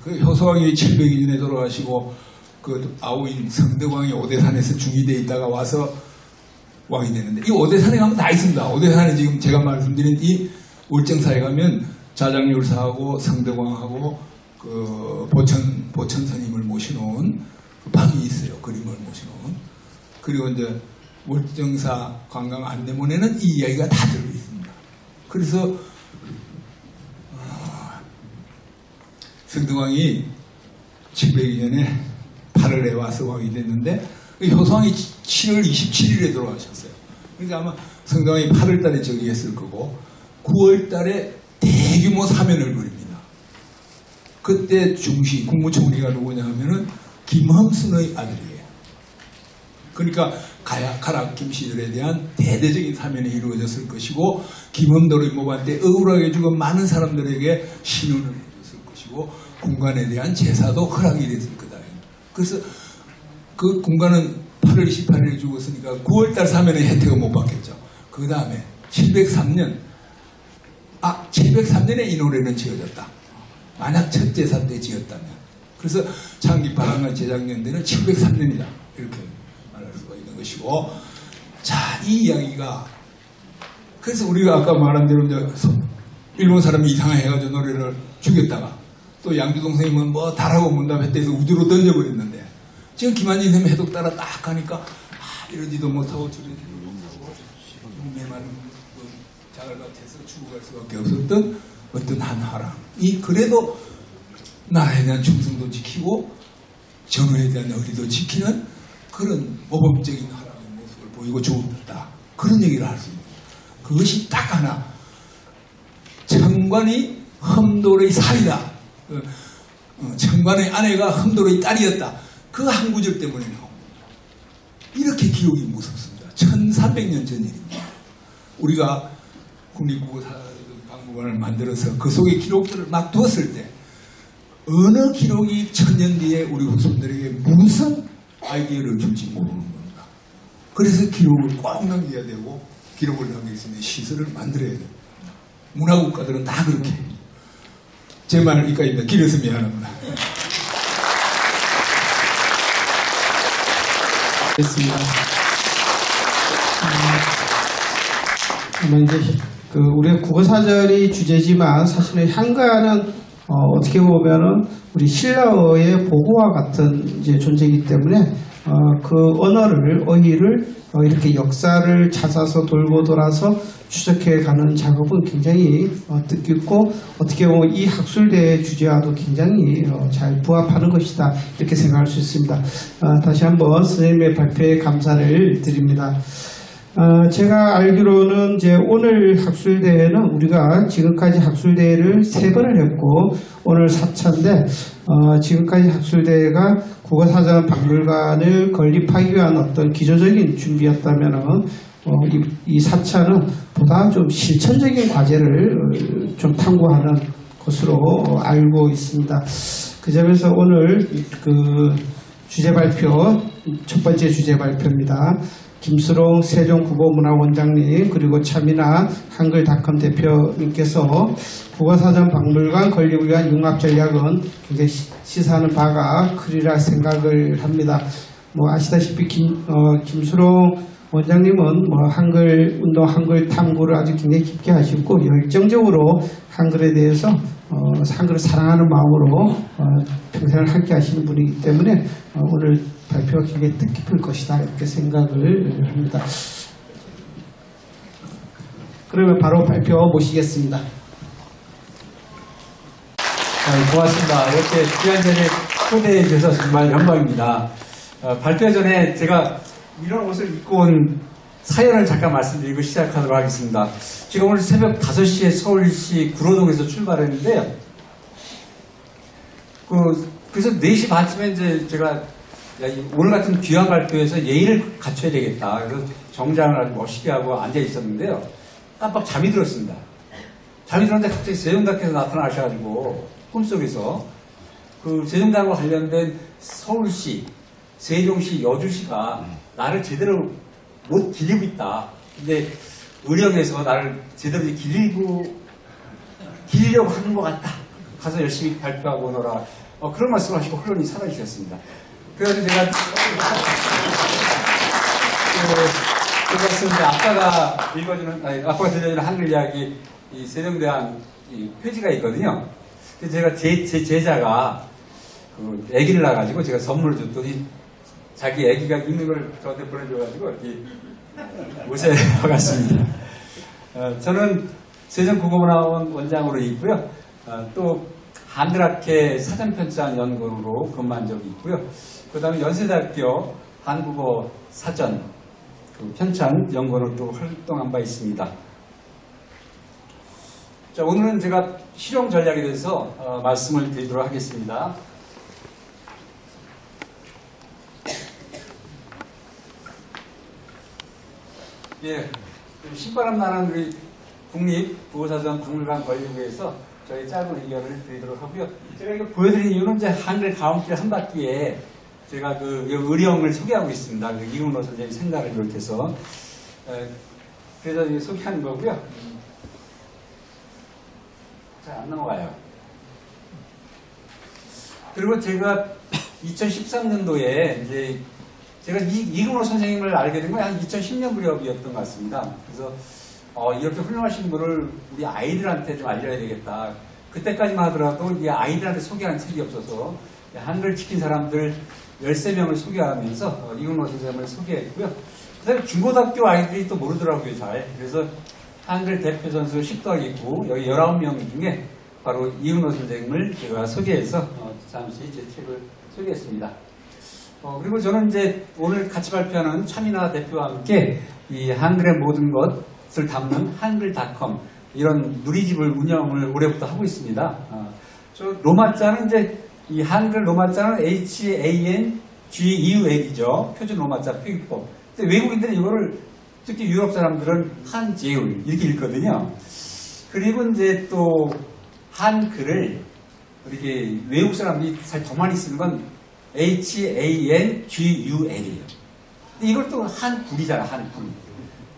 그 효소왕이 700년에 돌아가시고 그 아우인 성덕왕이 오대산에서 중위되어 있다가 와서 왕이 되는데 이 오대산에 가면 다 있습니다. 오대산에 지금 제가 말씀드린 이 월정사에 가면 자장율사하고 성덕왕하고 그 보천 스님을 모시놓은 그 방이 있어요. 그림을 모시놓은. 그리고 이제 월정사 관광 안내문에는 이 이야기가 다 들어 있습니다. 그래서 성덕왕이 702년에 8월에 와서 왕이 됐는데 효소왕이 7월 27일에 돌아가셨어요. 그러니까 아마 성덕왕이 8월 달에 즉위했을 거고 9월 달에 대규모 사면을 벌입니다. 그때 중시 국무총리가 누구냐 하면은 김험순의 아들이에요. 그러니까 가락 김씨들에 대한 대대적인 사면이 이루어졌을 것이고 김험돌의 모반 때 억울하게 죽은 많은 사람들에게 신원을 해줬을 것이고 군관에 대한 제사도 허락이 됐을 거다. 그래서 그 군관은 8월 28일에 죽었으니까 9월달 사면의 혜택을 못 받겠죠. 그 다음에 703년 703년에 이 노래는 지어졌다. 만약 첫 제사 때 지었다면. 그래서 창기파랑의 재작년대는 703년이다. 이렇게 말할 수가 있는 것이고 자, 이 이야기가 그래서 우리가 아까 말한 대로 이제 일본 사람이 이상하게 해가지고 노래를 죽였다가 또 양주동 선생님은 뭐 달하고 문답했다 해서 우주로 던져버렸는데 지금 김한진 선생님 해독 따라 딱 가니까 이러지도 못하고 저러지도 못하고 메마른 자갈 밭에서 죽어갈 수밖에 없었던 어떤 한 화랑이 그래도 나라에 대한 충성도 지키고 정의에 대한 의리도 지키는 그런 모범적인 화랑의 모습을 보이고 죽었다. 그런 얘기를 할 수 있는 그것이 딱 하나 청관이 험돌의 살이다. 청관의 아내가 험돌의 딸이었다. 그 한 구절 때문에 나옵니다. 이렇게 기록이 무섭습니다. 1300년 전 일입니다. 우리가 국립국어사전박물관을 만들어서 그 속에 기록들을 막 두었을 때 어느 기록이 1000년 뒤에 우리 후손들에게 무슨 아이디어를 줄지 모르는 겁니다. 그래서 기록을 꼭 남겨야 되고 기록을 남길 수 있는 시설을 만들어야 됩니다. 문화국가들은 다 그렇게 해요. 제 말 이까입니다. 길어서 미안합니다. 됐습니다. 이제 우리의 국어사전이 주제지만 사실은 향가는 어떻게 보면은 우리 신라어의 보고와 같은 이제 존재이기 때문에 그 언어를 어휘를 이렇게 역사를 찾아서 돌고 돌아서 추적해가는 작업은 굉장히 뜻깊고 어떻게 보면 이 학술대의 주제와도 굉장히 잘 부합하는 것이다 이렇게 생각할 수 있습니다. 다시 한번 선생님의 발표에 감사를 드립니다. 제가 알기로는 이제 오늘 학술대회는 우리가 지금까지 학술대회를 3번을 했고 오늘 4차인데 지금까지 학술대회가 국어사전 박물관을 건립하기 위한 어떤 기초적인 준비였다면은 이 4차는 보다 좀 실천적인 과제를 좀 탐구하는 것으로 알고 있습니다. 그 점에서 오늘 그 주제 발표 첫 번째 주제 발표입니다. 김수롱 세종국어문화원장님 그리고 차민아 한글닷컴 대표님께서 국어사전 박물관 건립을 위한 융합전략은 굉장히 시사하는 바가 크리라 생각을 합니다. 아시다시피 김수롱 원장님은 한글 운동, 한글 탐구를 아주 굉장히 깊게 하시고 열정적으로 한글에 대해서 한글을 사랑하는 마음으로 평생을 함께 하시는 분이기 때문에 오늘 발표가 굉장히 뜻깊을 것이다 이렇게 생각을 합니다. 그러면 바로 발표 모시겠습니다. 고맙습니다. 이렇게 귀한 자리에 초대해 주셔서 정말 영광입니다. 발표 전에 제가 이런 옷을 입고 온 사연을 잠깐 말씀드리고 시작하도록 하겠습니다. 제가 오늘 새벽 5시에 서울시 구로동에서 출발했는데요. 그래서 4시 반쯤에 이제 제가 오늘 같은 귀한 발표에서 예의를 갖춰야 되겠다. 그래서 정장을 아주 멋있게 하고 앉아 있었는데요. 깜빡 잠이 들었습니다. 잠이 들었는데 갑자기 세종대왕께서 나타나셔가지고 꿈속에서 그 세종대왕과 관련된 서울시, 세종시, 여주시가 나를 제대로 못 기리고 있다. 근데 의령에서 나를 제대로 기리려고 하는 것 같다. 가서 열심히 발표하고 오너라. 그런 말씀을 하시고 혼란이 사라지셨습니다. 그래서 제가 아빠가 들려주는 한글 이야기 이 세종대왕 표지가 있거든요. 그래서 제가 제 제자가 아기를 낳아가지고 제가 선물을 줬더니 자기 아기가 있는 걸 저한테 보내줘가지고 이렇게 옷에 박았습니다. 저는 세종국어문화원 원장으로 있고요. 또 한글학회 사전편찬 연구로 근무한 적이 있고요. 그 다음에 연세대학교 한국어 사전 편찬 연구로 또 활동한 바 있습니다. 자, 오늘은 제가 실용 전략에 대해서 말씀을 드리도록 하겠습니다. 예, 신바람 나는 우리 국립국어사전 박물관 건립을 위해서 저희 짧은 의견을 드리도록 하고요. 제가 이거 보여드린 이유는 이제 한글 가운길 한 바퀴에 제가 의령을 소개하고 있습니다. 이근호 선생님 생각을 비롯해서. 그래서 이제 소개하는 거고요. 잘 안 넘어가요. 그리고 제가 2013년도에 이제 제가 이근호 선생님을 알게 된 건 한 2010년 무렵이었던 것 같습니다. 그래서 이렇게 훌륭하신 분을 우리 아이들한테 좀 알려야 되겠다. 그때까지만 하더라도 이 아이들한테 소개하는 책이 없어서 한글 지킨 사람들 13명을 소개하면서 이근호 선생님을 소개했고요. 그다음에 중고등학교 아이들이 또 모르더라고요, 잘. 그래서 한글 대표 선수 10도 있고 여기 19명 중에 바로 이근호 선생님을 제가 소개해서 잠시 제 책을 소개했습니다. 그리고 저는 이제 오늘 같이 발표하는 차민아 대표와 함께 이 한글의 모든 것을 담는 한글닷컴 이런 누리집을 운영을 올해부터 하고 있습니다. 저 로마자는 이제 이 한글 로마자는 HANGEUL이죠. 표준 로마자 표기법. 근데 외국인들은 이거를 특히 유럽 사람들은 한제울 이렇게 읽거든요. 그리고 이제 또 한글을 이렇게 외국 사람들이 사실 더 많이 쓰는 건 HANGUL이에요. 근데 이걸 또 한굴이잖아, 한굴.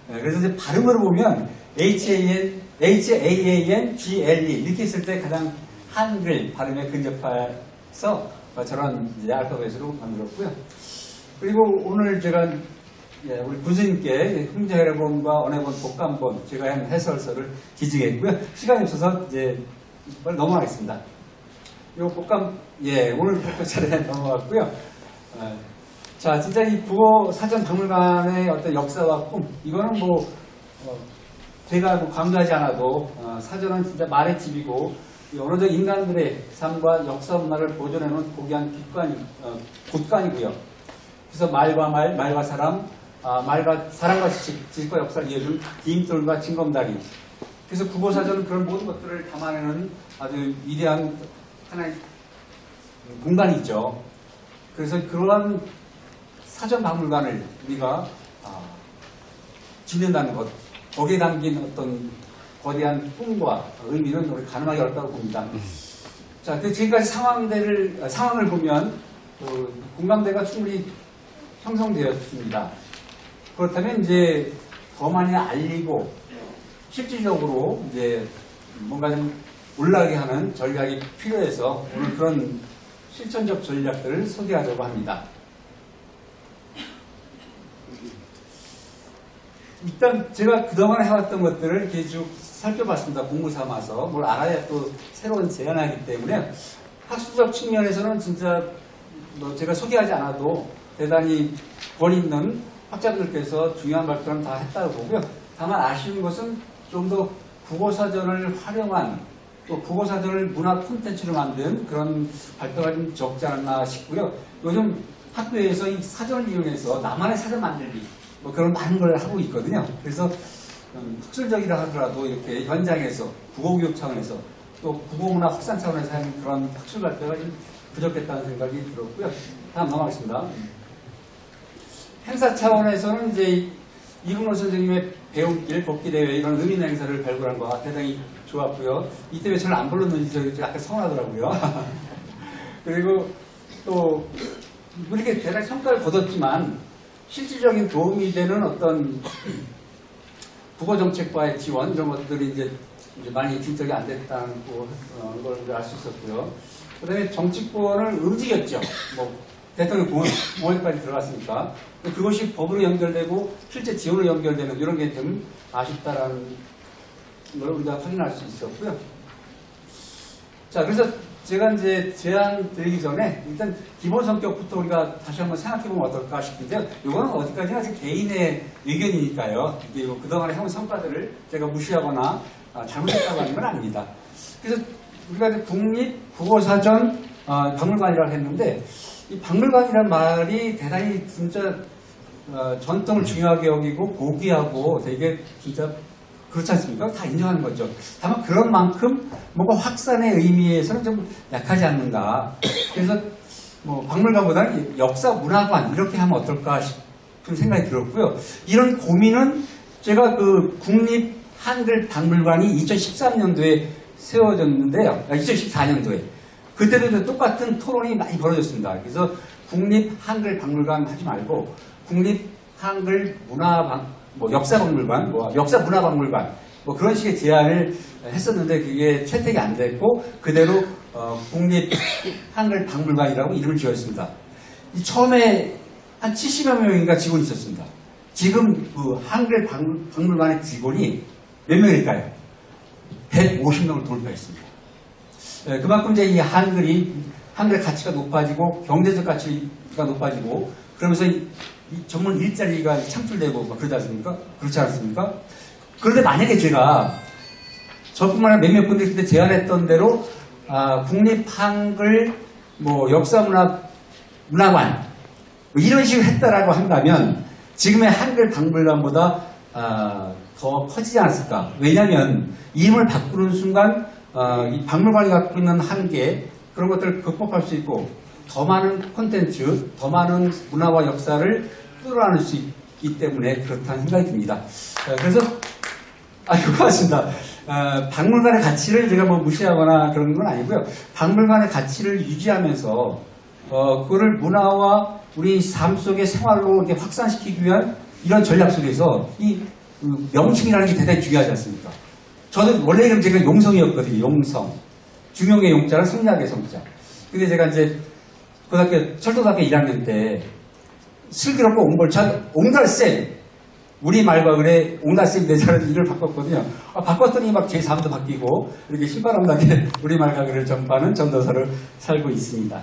그래서 이제 발음으로 보면 HANGLE 이렇게 했을 때 가장 한글 발음에 근접해서 저런 이제 알파벳으로 만들었고요. 그리고 오늘 제가 우리 군수님께 흥자해본과 언해본 독감본 제가 한 해설서를 기증했고요. 시간이 없어서 이제 빨리 넘어가겠습니다. 요 복감, 오늘 발표 차례 넘어갔고요. 자, 진짜 이 국어 사전 박물관의 어떤 역사와 꿈, 이거는 제가 강조하지 않아도, 사전은 진짜 말의 집이고, 어느덧 인간들의 삶과 역사 문화를 보존해놓은 고귀한 곳간이고요. 그래서 말과 사람, 말과 사람과 지식과 역사를 이어준 디딤돌과 징검다리. 그래서 국어사전은 그런 모든 것들을 담아내는 아주 위대한 하나의 공간이 있죠. 그래서 그러한 사전 박물관을 우리가 짓는다는 것, 거기에 담긴 어떤 거대한 꿈과 의미는 우리 가늠하기 어렵다고 봅니다. 자, 지금까지 상황을 보면 공감대가 충분히 형성되었습니다. 그렇다면 이제 더 많이 알리고 실질적으로 이제 뭔가 좀 올라가게 하는 전략이 필요해서 오늘 그런 실천적 전략들을 소개하려고 합니다. 일단 제가 그동안 해왔던 것들을 이렇게 쭉 살펴봤습니다. 공부 삼아서 뭘 알아야 또 새로운 제안하기 때문에 학술적 측면에서는 진짜 제가 소개하지 않아도 대단히 권 있는 학자분들께서 중요한 발표는 다 했다고 보고요. 다만 아쉬운 것은 좀 더 국어사전을 활용한 또 국어사전을 문화 콘텐츠로 만든 그런 발표가 좀 적지 않았나 싶고요. 요즘 학교에서 이 사전을 이용해서 나만의 사전 만들기 그런 많은 걸 하고 있거든요. 그래서 학술적이라 하더라도 이렇게 현장에서 국어교육 차원에서 또 국어문화 확산 차원에서 하는 그런 학술 발표가 좀 부족했다는 생각이 들었고요. 다음 넘어가겠습니다. 행사 차원에서는 이제 이근호 선생님의 배움길 걷기대회 이런 의미 있는 행사를 발굴한 거 대단히 좋았고요. 이때 왜 저를 안 불렀는지 저기 약간 서운하더라고요. 그리고 또 이렇게 대단히 성과를 거뒀지만 실질적인 도움이 되는 어떤 국어정책과의 지원 이런 것들이 이제 많이 진척이 안 됐다는 걸 알 수 있었고요. 그 다음에 정치권을 움직였죠. 대통령 공원까지 들어갔으니까. 그것이 법으로 연결되고 실제 지원으로 연결되는 이런 게 좀 아쉽다라는 걸 우리가 확인할 수 있었고요. 자, 그래서 제가 이제 제안 드리기 전에 일단 기본 성격부터 우리가 다시 한번 생각해 보면 어떨까 싶은데요. 이거는 어디까지나 제 개인의 의견이니까요. 이게 그동안에 해온 성과들을 제가 무시하거나 잘못했다고 하는 건 아닙니다. 그래서 우리가 국립국어사전 박물관이라고 했는데 이 박물관이란 말이 대단히 진짜 전통을 중요하게 여기고 고귀하고 되게 진짜 그렇지 않습니까? 다 인정하는 거죠. 다만 그런 만큼 뭔가 확산의 의미에서는 좀 약하지 않는가. 그래서 박물관보다는 역사 문화관 이렇게 하면 어떨까 싶은 생각이 들었고요. 이런 고민은 제가 그 국립 한글 박물관이 2013년도에 세워졌는데요. 2014년도에. 그때도 똑같은 토론이 많이 벌어졌습니다. 그래서 국립 한글 박물관 하지 말고 국립 한글 역사박물관, 역사문화박물관 그런 식의 제안을 했었는데 그게 채택이 안 됐고 그대로 국립 한글 박물관이라고 이름을 지었습니다. 처음에 한 70여 명인가 직원이 있었습니다. 지금 그 한글 박물관의 직원이 몇 명일까요? 150명을 돌파했습니다. 그만큼 이제 이 한글이 한글의 가치가 높아지고 경제적 가치가 높아지고 그러면서 이 전문 일자리가 창출되고 막 그러지 않습니까? 그렇지 않습니까? 그런데 만약에 제가 저뿐만 아니라 몇몇 분들이 그때 제안했던 대로 국립 한글 뭐 역사문화관 뭐 이런 식으로 했다라고 한다면 지금의 한글 박물관보다 더 커지지 않았을까? 왜냐하면 이름을 바꾸는 순간 이 박물관이 갖고 있는 한계 그런 것들을 극복할 수 있고 더 많은 콘텐츠, 더 많은 문화와 역사를 끌어안을 수 있기 때문에 그렇다는 생각이 듭니다. 그래서 고맙습니다. 박물관의 가치를 제가 뭐 무시하거나 그런 건 아니고요. 박물관의 가치를 유지하면서 그거를 문화와 우리 삶 속의 생활로 이렇게 확산시키기 위한 이런 전략 속에서 이 명칭이라는 게 대단히 중요하지 않습니까? 저는 원래 이름 제가 용성이었거든요. 용성. 중용의 용자는 성리학의 성자. 근데 제가 이제 철도대학교 1학년 때 슬기롭고 옹달쌤 우리 말과 그래 옹달쌤 대사라는 이름을 바꿨거든요. 바꿨더니 막 제 삶도 바뀌고 이렇게 신바람나게 우리 말과 그래를 전파하는 전도사를 살고 있습니다.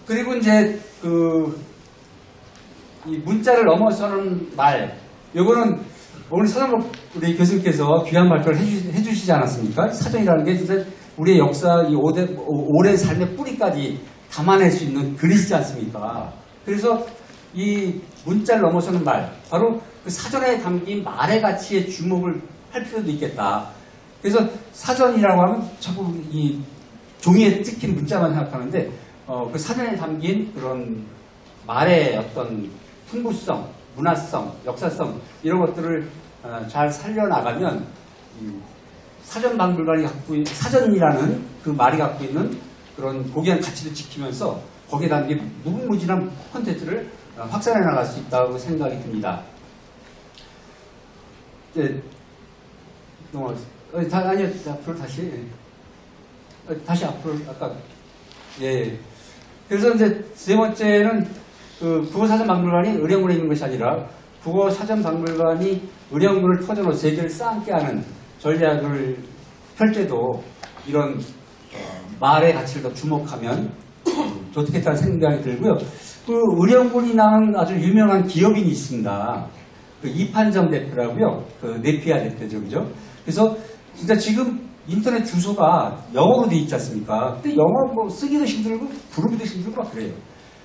그리고 이제 이 문자를 넘어서는 말, 요거는 오늘 서정록 우리 교수님께서 귀한 발표를 해주시지 않았습니까? 사전이라는 게 진짜 우리의 역사, 이 오랜 삶의 뿌리까지 담아낼 수 있는 글이시지 않습니까? 그래서 이 문자를 넘어서는 말, 바로 그 사전에 담긴 말의 가치에 주목을 할 필요도 있겠다. 그래서 사전이라고 하면 자꾸 이 종이에 찍힌 문자만 생각하는데, 그 사전에 담긴 그런 말의 어떤 풍부성, 문화성, 역사성 이런 것들을 잘 살려나가면 사전박물관이 갖고 있는 사전이라는 그 말이 갖고 있는 그런 고귀한 가치를 지키면서 거기에 담긴 무궁무진한 콘텐츠를 확산해 나갈 수 있다고 생각이 듭니다. 아니요, 앞으로 다시 앞으로 아까 그래서 이제 세 번째는 국어사전박물관이 의령군에 있는 것이 아니라 국어사전박물관이 의령군을 터전으로 세계를 쌓게 하는 전략을 펼 때도 이런 말의 가치를 더 주목하면 좋겠다는 생각이 들고요. 의령군이 낳은 아주 유명한 기업인이 있습니다. 이판정 대표라고요. 네피아 대표죠, 그죠? 그래서 진짜 지금 인터넷 주소가 영어로 돼 있지 않습니까? 근데 영어 뭐 쓰기도 힘들고 부르기도 힘들고 막 그래요.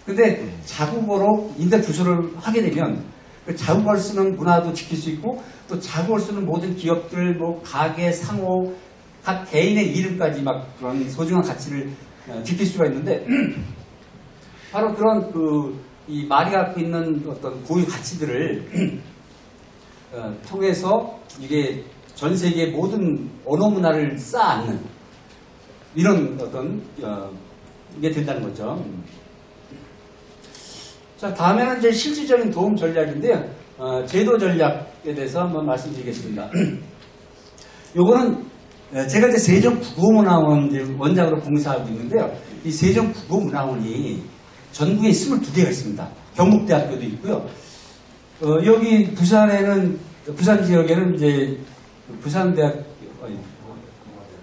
근데 자국어로 인터넷 주소를 하게 되면 그 자국어를 쓰는 문화도 지킬 수 있고 또 자국어를 쓰는 모든 기업들, 뭐 가게, 상호, 각 개인의 이름까지 막 그런 소중한 가치를 지킬 수가 있는데 바로 그런 이 말이 갖고 있는 어떤 고유 가치들을 통해서 이게 전 세계의 모든 언어 문화를 쌓아안는 이런 어떤 이게 된다는 거죠. 자, 다음에는 이제 실질적인 도움 전략인데요. 제도 전략에 대해서 한번 말씀드리겠습니다. 요거는 제가 이제 세종국어문화원 원장으로 봉사하고 있는데요. 이 세종국어문화원이 전국에 22개가 있습니다. 경북대학교도 있고요. 여기 부산 지역에는 이제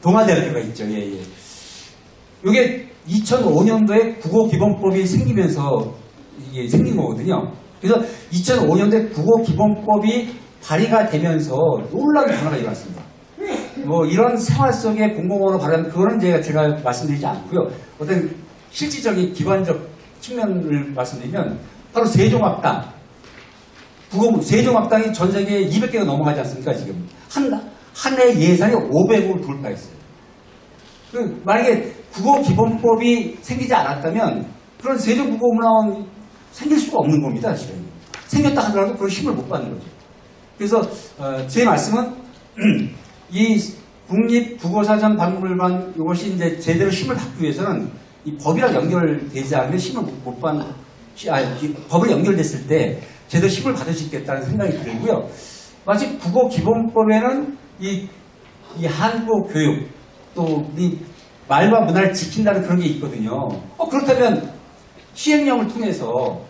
동아대학교가 있죠. 예. 이게 2005년도에 국어기본법이 생기면서 이게 생긴 거거든요. 그래서 2005년도에 국어기본법이 발의가 되면서 놀라운 변화가 일어났습니다. 뭐 이런 생활 속의 공공언어 발언 그거는 제가 말씀드리지 않고요. 어떤 실질적인 기관적 측면을 말씀드리면 바로 세종학당. 세종학당이 전 세계에 200개가 넘어가지 않습니까, 지금. 한 해 예산이 500억을 돌파했어요. 만약에 국어기본법이 생기지 않았다면 그런 세종국어문화원 생길 수가 없는 겁니다, 사실은. 생겼다 하더라도 그런 힘을 못 받는 거죠. 그래서, 제 말씀은 이 국립국어사전박물관 이것이 이제 제대로 힘을 받기 위해서는 이 법이랑 연결되지 않으면 힘을 못 받는, 법을 연결됐을 때 제대로 힘을 받을 수 있겠다는 생각이 들고요. 마치 국어기본법에는 이 한국어 교육, 또 이 말과 문화를 지킨다는 그런 게 있거든요. 그렇다면 시행령을 통해서,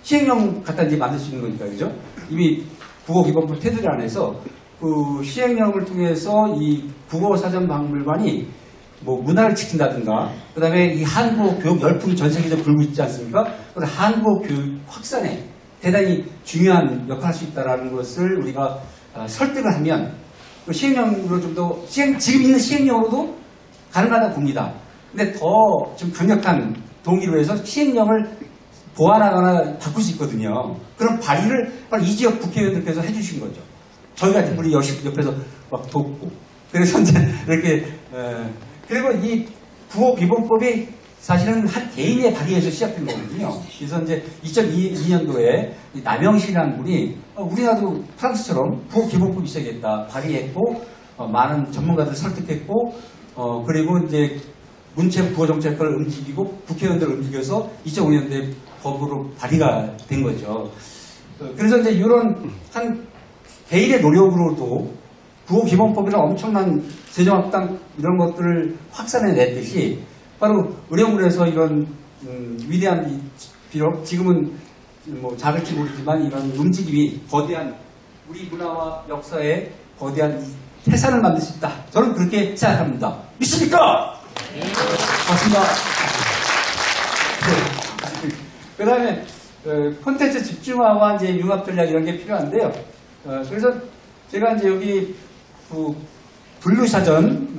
시행령 갖다 이제 만들 수 있는 거니까, 그죠? 이미 국어기본법 테두리 안에서 그 시행령을 통해서 이 국어사전박물관이 뭐 문화를 지킨다든가, 그 다음에 이 한국 교육 열풍이 전 세계적으로 불고 있지 않습니까? 그래서 한국 교육 확산에 대단히 중요한 역할을 할 수 있다는 것을 우리가 설득을 하면 그 시행령으로 좀 더 지금 있는 시행령으로도 가능하다고 봅니다. 근데 더 좀 강력한 동기로 해서 시행령을 보완하거나 바꿀 수 있거든요. 그런 발의를 바로 이 지역 국회의원들께서 해주신 거죠. 저희 같은 분이 열심히 옆에서 막 돕고. 그래서 이제 이렇게, 그리고 이 구호기본법이 사실은 한 개인의 발의에서 시작된 거거든요. 그래서 이제 2002년도에 남영신이라는 분이 우리나라도 프랑스처럼 구호기본법이 있어야겠다 발의했고, 많은 전문가들을 설득했고, 그리고 이제 문체부 구호정책을 움직이고 국회의원들을 움직여서 2005년도에 법으로 발의가 된 거죠. 그래서 이제 이런 한 개인의 노력으로도 구호기본법이나 엄청난 재정학당 이런 것들을 확산해냈듯이 바로 의령군에서 이런 위대한 비록 지금은 뭐 작을지 모르지만 이런 움직임이 거대한 우리 문화와 역사에 거대한 태산을 만들 수 있다. 저는 그렇게 생각합니다. 믿습니까? 맞습니다. 그 다음에 콘텐츠 집중화와 이제 융합 전략 이런 게 필요한데요. 그래서 제가 이제 여기 그 분류사전,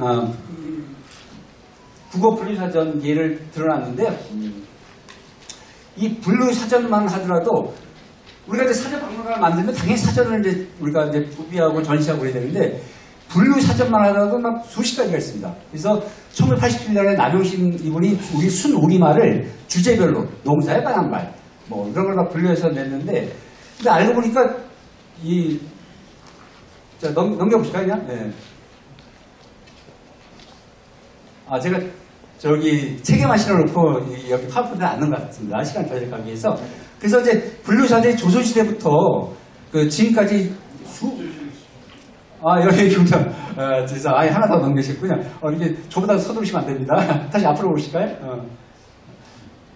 국어 분류사전 예를 들어놨는데요. 이 분류사전만 하더라도 우리가 이제 사전 박물관을 만들면 당연히 사전을 이제 우리가 이제 구비하고 전시하고 그래야 되는데 분류사전만 하더라도 막 수십 가지가 있습니다. 그래서 1987년에 남용신 이분이 우리 순우리말을 주제별로 농사에 관한 말, 뭐 이런 걸 막 분류해서 냈는데 근데 알고 보니까 자, 넘겨보실까요? 그냥? 네. 제가 저기 책에만 실어놓고 여기 파워포인트는 안 넣은 것 같습니다. 시간 절약하기 위해서. 그래서 이제 분류사전이 조선시대부터 그 지금까지 여기 중점. 그래서 아예 하나 더 넘기셨군요. 이게 저보다 서두르시면 안 됩니다. 다시 앞으로 오실까요?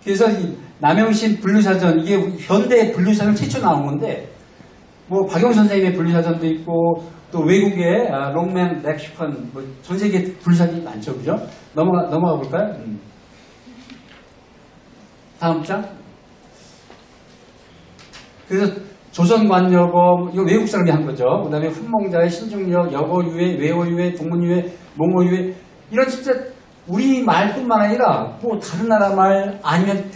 그래서 이 남영신 분류사전, 이게 현대 분류사전 최초 나온 건데, 뭐 박영 선생님의 분류사전도 있고, 또 외국의 롱맨 렉시컨, 뭐 전 세계 분류사전이 많죠, 그죠? 넘어가 볼까요? 다음 장. 그래서 조선관여거, 이거 외국 사람이 한 거죠. 그 다음에 훈몽자의 신중력, 여거유해, 외어유해, 동문유해, 몽어유해, 이런 진짜 우리 말뿐만 아니라 뭐 다른 나라 말 아니면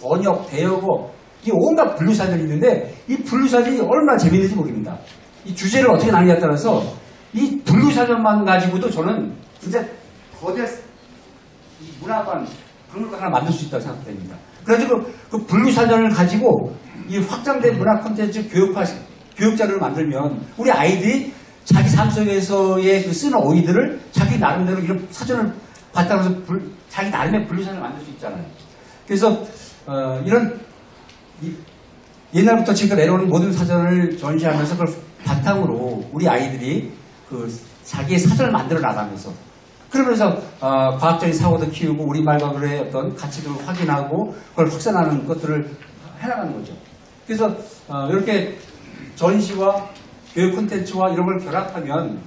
번역, 대여고, 이 온갖 분류사전이 있는데 이 분류사전이 얼마나 재밌는지 모릅니다. 이 주제를 어떻게 나누냐에 따라서 이 분류사전만 가지고도 저는 진짜 거대 이 문화관, 박물관 하나 만들 수 있다고 생각됩니다. 그래가지고 그 분류사전을 가지고 이 확장된 문화 콘텐츠 교육 자료를 만들면 우리 아이들이 자기 삶 속에서의 그 쓰는 어휘들을 자기 나름대로 이런 사전을 바탕으로 해서 자기 나름의 분류사전을 만들 수 있잖아요. 그래서 이런 옛날부터 지금까지 내려오는 모든 사전을 전시하면서 그걸 바탕으로 우리 아이들이 그 자기의 사전을 만들어 나가면서 그러면서 과학적인 사고도 키우고 우리말과 그의 어떤 가치들을 확인하고 그걸 확산하는 것들을 해나가는 거죠. 그래서 이렇게 전시와 교육 콘텐츠와 이런 걸 결합하면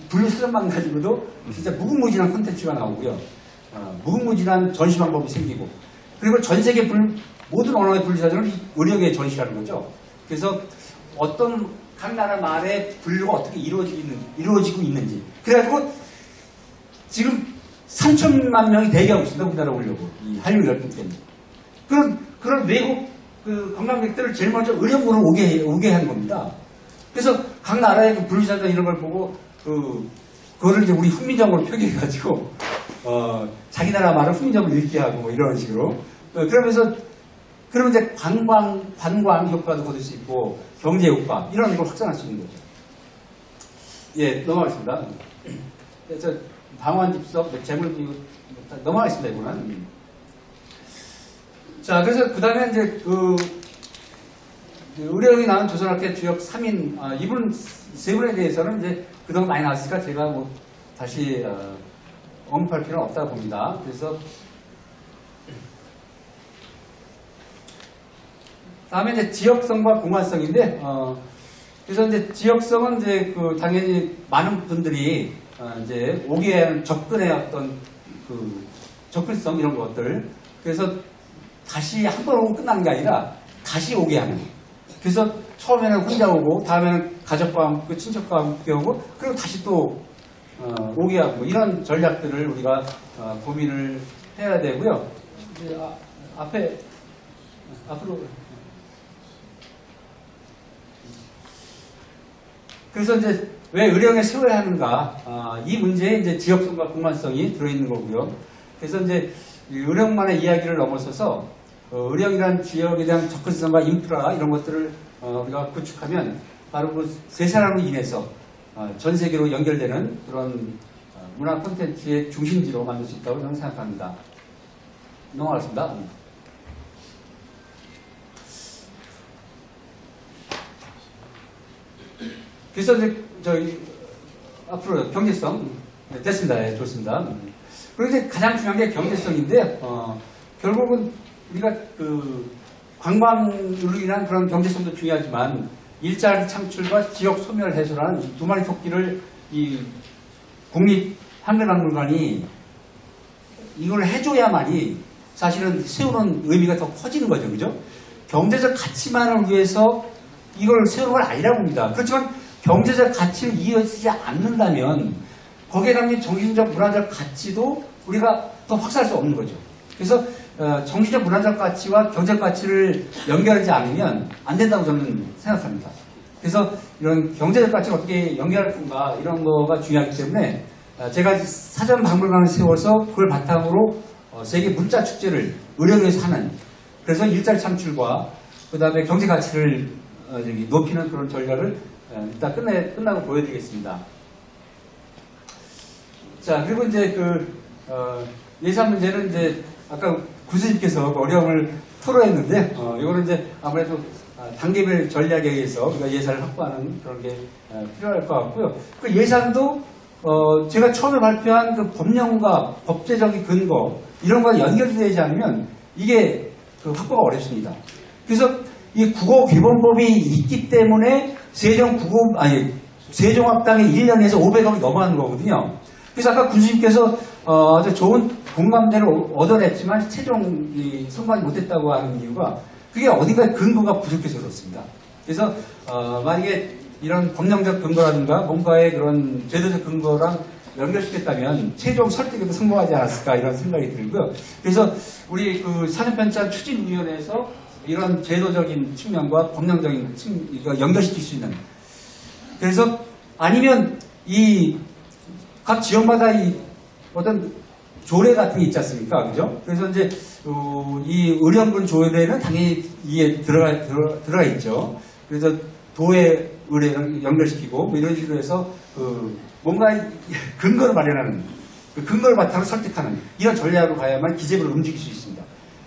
분류사전만 가지고도 진짜 무궁무진한 콘텐츠가 나오고요. 무궁무진한 전시 방법이 생기고 그리고 전 세계 모든 언어의 분류사전을 의령에 전시하는 거죠. 그래서 어떤 각 나라 말의 분류가 어떻게 이루어지고 있는지. 그래가지고 지금 3천만 명이 대기하고 있습니다. 우리나라 오려고. 이 한류 열풍 때문에. 그런 외국 그 관광객들을 제일 먼저 의령으로 오게 한 겁니다. 그래서 각 나라의 그 분류사전 이런 걸 보고 그거를 이제 우리 훈민정음으로 표기해가지고 자기 나라 말을 훈민정음으로 읽게 하고 뭐 이런 식으로. 그러면 이제 관광 효과도 거둘 수 있고 경제 효과 이런 걸 확산할 수 있는 거죠. 예, 넘어가겠습니다. 저 방언집석 재물기구 넘어가겠습니다. 이거는. 자, 그래서 그 다음에 이제 의령이 나온 조선학회 주역 3인 이분 세 분에 대해서는 이제 그동안 많이 나왔으니까 제가 뭐 다시 언급할 필요는 없다고 봅니다. 그래서 다음에 이제 지역성과 공간성인데, 그래서 이제 지역성은 이제 당연히 많은 분들이 이제 오기에 접근의 어떤 그 접근성 이런 것들. 그래서 다시 한 번 오고 끝나는 게 아니라 다시 오게 하는. 그래서 처음에는 혼자 오고 다음에는 가족과 함께 친척과 함께 오고 그리고 다시 또 오게 하고 이런 전략들을 우리가 고민을 해야 되고요. 이제 앞으로 그래서 이제 왜 의령에 세워야 하는가 이 문제에 이제 지역성과 공간성이 들어있는 거고요. 그래서 이제 이 의령만의 이야기를 넘어서서 의령이라는 지역에 대한 접근성과 인프라 이런 것들을 우리가 구축하면 바로 그 세 사람으로 인해서 전 세계로 연결되는 그런 문화 콘텐츠의 중심지로 만들 수 있다고 저는 생각합니다. 넘어가겠습니다. 그래서 이제 저희 앞으로 경제성 됐습니다. 네, 좋습니다. 그리고 이제 가장 중요한 게 경제성인데 결국은 우리가 그 관광으로 인한 그런 경제성도 중요하지만 일자리 창출과 지역 소멸 해소라는 두 마리 토끼를 이 국립 한글박물관이 이걸 해줘야만이 사실은 세우는 의미가 더 커지는 거죠, 그죠? 경제적 가치만을 위해서 이걸 세우는 건 아니라고 봅니다. 그렇지만 경제적 가치를 이어지지 않는다면 거기에 담긴 정신적 문화적 가치도 우리가 더 확산할 수 없는 거죠. 그래서 정신적 문화적 가치와 경제적 가치를 연결하지 않으면 안 된다고 저는 생각합니다. 그래서 이런 경제적 가치를 어떻게 연결할 건가 이런 거가 중요하기 때문에 제가 사전 박물관을 세워서 그걸 바탕으로 세계 문자 축제를 의령에서 하는 그래서 일자리 창출과 그 다음에 경제 가치를 높이는 그런 전략을 일단 끝나고 보여드리겠습니다. 자, 그리고 이제 예산 문제는 이제 아까 구수님께서 어려움을 토로했는데, 이거는 이제 아무래도 단계별 전략에 의해서 우리가 예산을 확보하는 그런 게 필요할 것 같고요. 그 예산도 제가 처음에 발표한 그 법령과 법제적인 근거 이런 거와 연결이 되지 않으면 이게 확보가 어렵습니다. 그래서 이 국어기본법이 있기 때문에 세종학당이 1년에서 500억이 넘어가는 거거든요. 그래서 아까 군수님께서 아주 좋은 공감대를 얻어냈지만 최종 선관이 못했다고 하는 이유가 그게 어딘가에 근거가 부족해서 그렇습니다. 그래서 만약에 이런 법령적 근거라든가 뭔가의 그런 제도적 근거랑 연결시켰다면 최종 설득에도 성공하지 않았을까 이런 생각이 들고요. 그래서 우리 그 사전편찬 추진위원회에서 이런 제도적인 측면과 법령적인 측면 연결시킬 수 있는 그래서 아니면 이 각 지역마다 이 어떤 조례 같은 게 있지 않습니까? 그죠? 그래서 이제 이 의령군 조례는 당연히 이에 들어가 있죠. 그래서 도의 의례를 연결시키고 뭐 이런 식으로 해서 뭔가 근거를 마련하는 그 근거를 바탕으로 설득하는 이런 전략으로 가야만 기재부를 움직일 수 있습니다.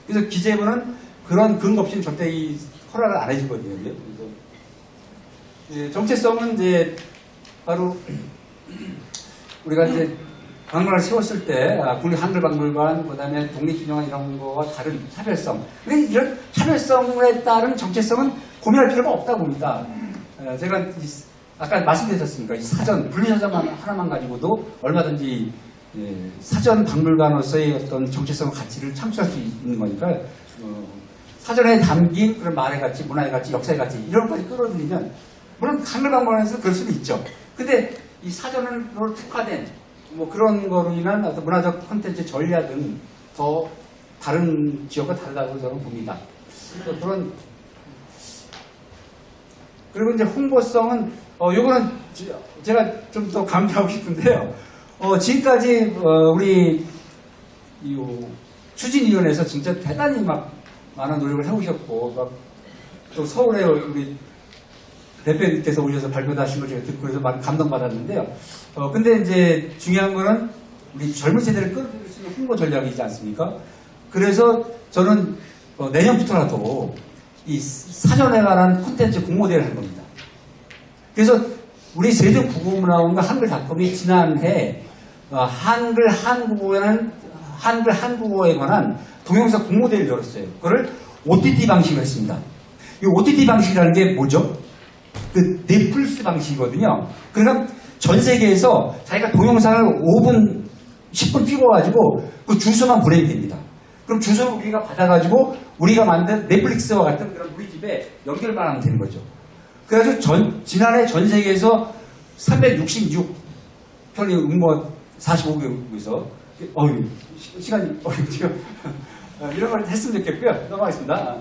그래서 기재부는 그런 근거 없이는 절대 이 허락을 안 해주거든요. 그래서 정체성은 이제 바로 우리가 이제 박물관을 세웠을 때 국립 한글박물관, 그다음에 독립기념관 이런 거와 다른 차별성. 근데 이런 차별성에 따른 정체성은 고민할 필요가 없다고 봅니다. 제가 아까 말씀드렸습니까? 이 사전, 분리사전만 하나만 가지고도 얼마든지 사전 박물관으로서의 어떤 정체성 가치를 창출할 수 있는 거니까 사전에 담긴 그런 말의 가치, 문화의 가치, 역사의 가치 이런 것까지 끌어들이면 물론 한글박물관에서 그럴 수도 있죠. 근데 이 사전으로 특화된 뭐 그런 거로 인한 어떤 문화적 콘텐츠 전략은 더 다른 지역과 다르다고 저는 봅니다. 그런 그리고 이제 홍보성은 요거는 제가 좀 더 강조하고 싶은데요. 지금까지 우리 추진위원회에서 진짜 대단히 막 많은 노력을 해오셨고 막 또 서울에 우리 대표님께서 오셔서 발표하신 걸 제가 듣고 그래서 많이 감동받았는데요. 근데 이제 중요한 거는 우리 젊은 세대를 끌어들일 수 있는 홍보 전략이지 않습니까? 그래서 저는 내년부터라도 이 사전에 관한 콘텐츠 공모대회를 한 겁니다. 그래서 우리 세종국어문화원과 한글닷컴이 지난해 한글 한국어에 관한 동영상 공모대회를 열었어요. 그걸 OTT 방식으로 했습니다. 이 OTT 방식이라는 게 뭐죠? 그 넷플릭스 방식이거든요. 그러니까 전 세계에서 자기가 동영상을 5분씩 10분 찍어가지고 그 주소만 보내면 됩니다. 그럼 주소를 우리가 받아가지고 우리가 만든 넷플릭스와 같은 그런 우리 집에 연결만 하면 되는 거죠. 그래서 지난해 전 세계에서 366편이 응모 45개국에서 시간이 지금 이런 걸 했으면 좋겠고요. 넘어가겠습니다.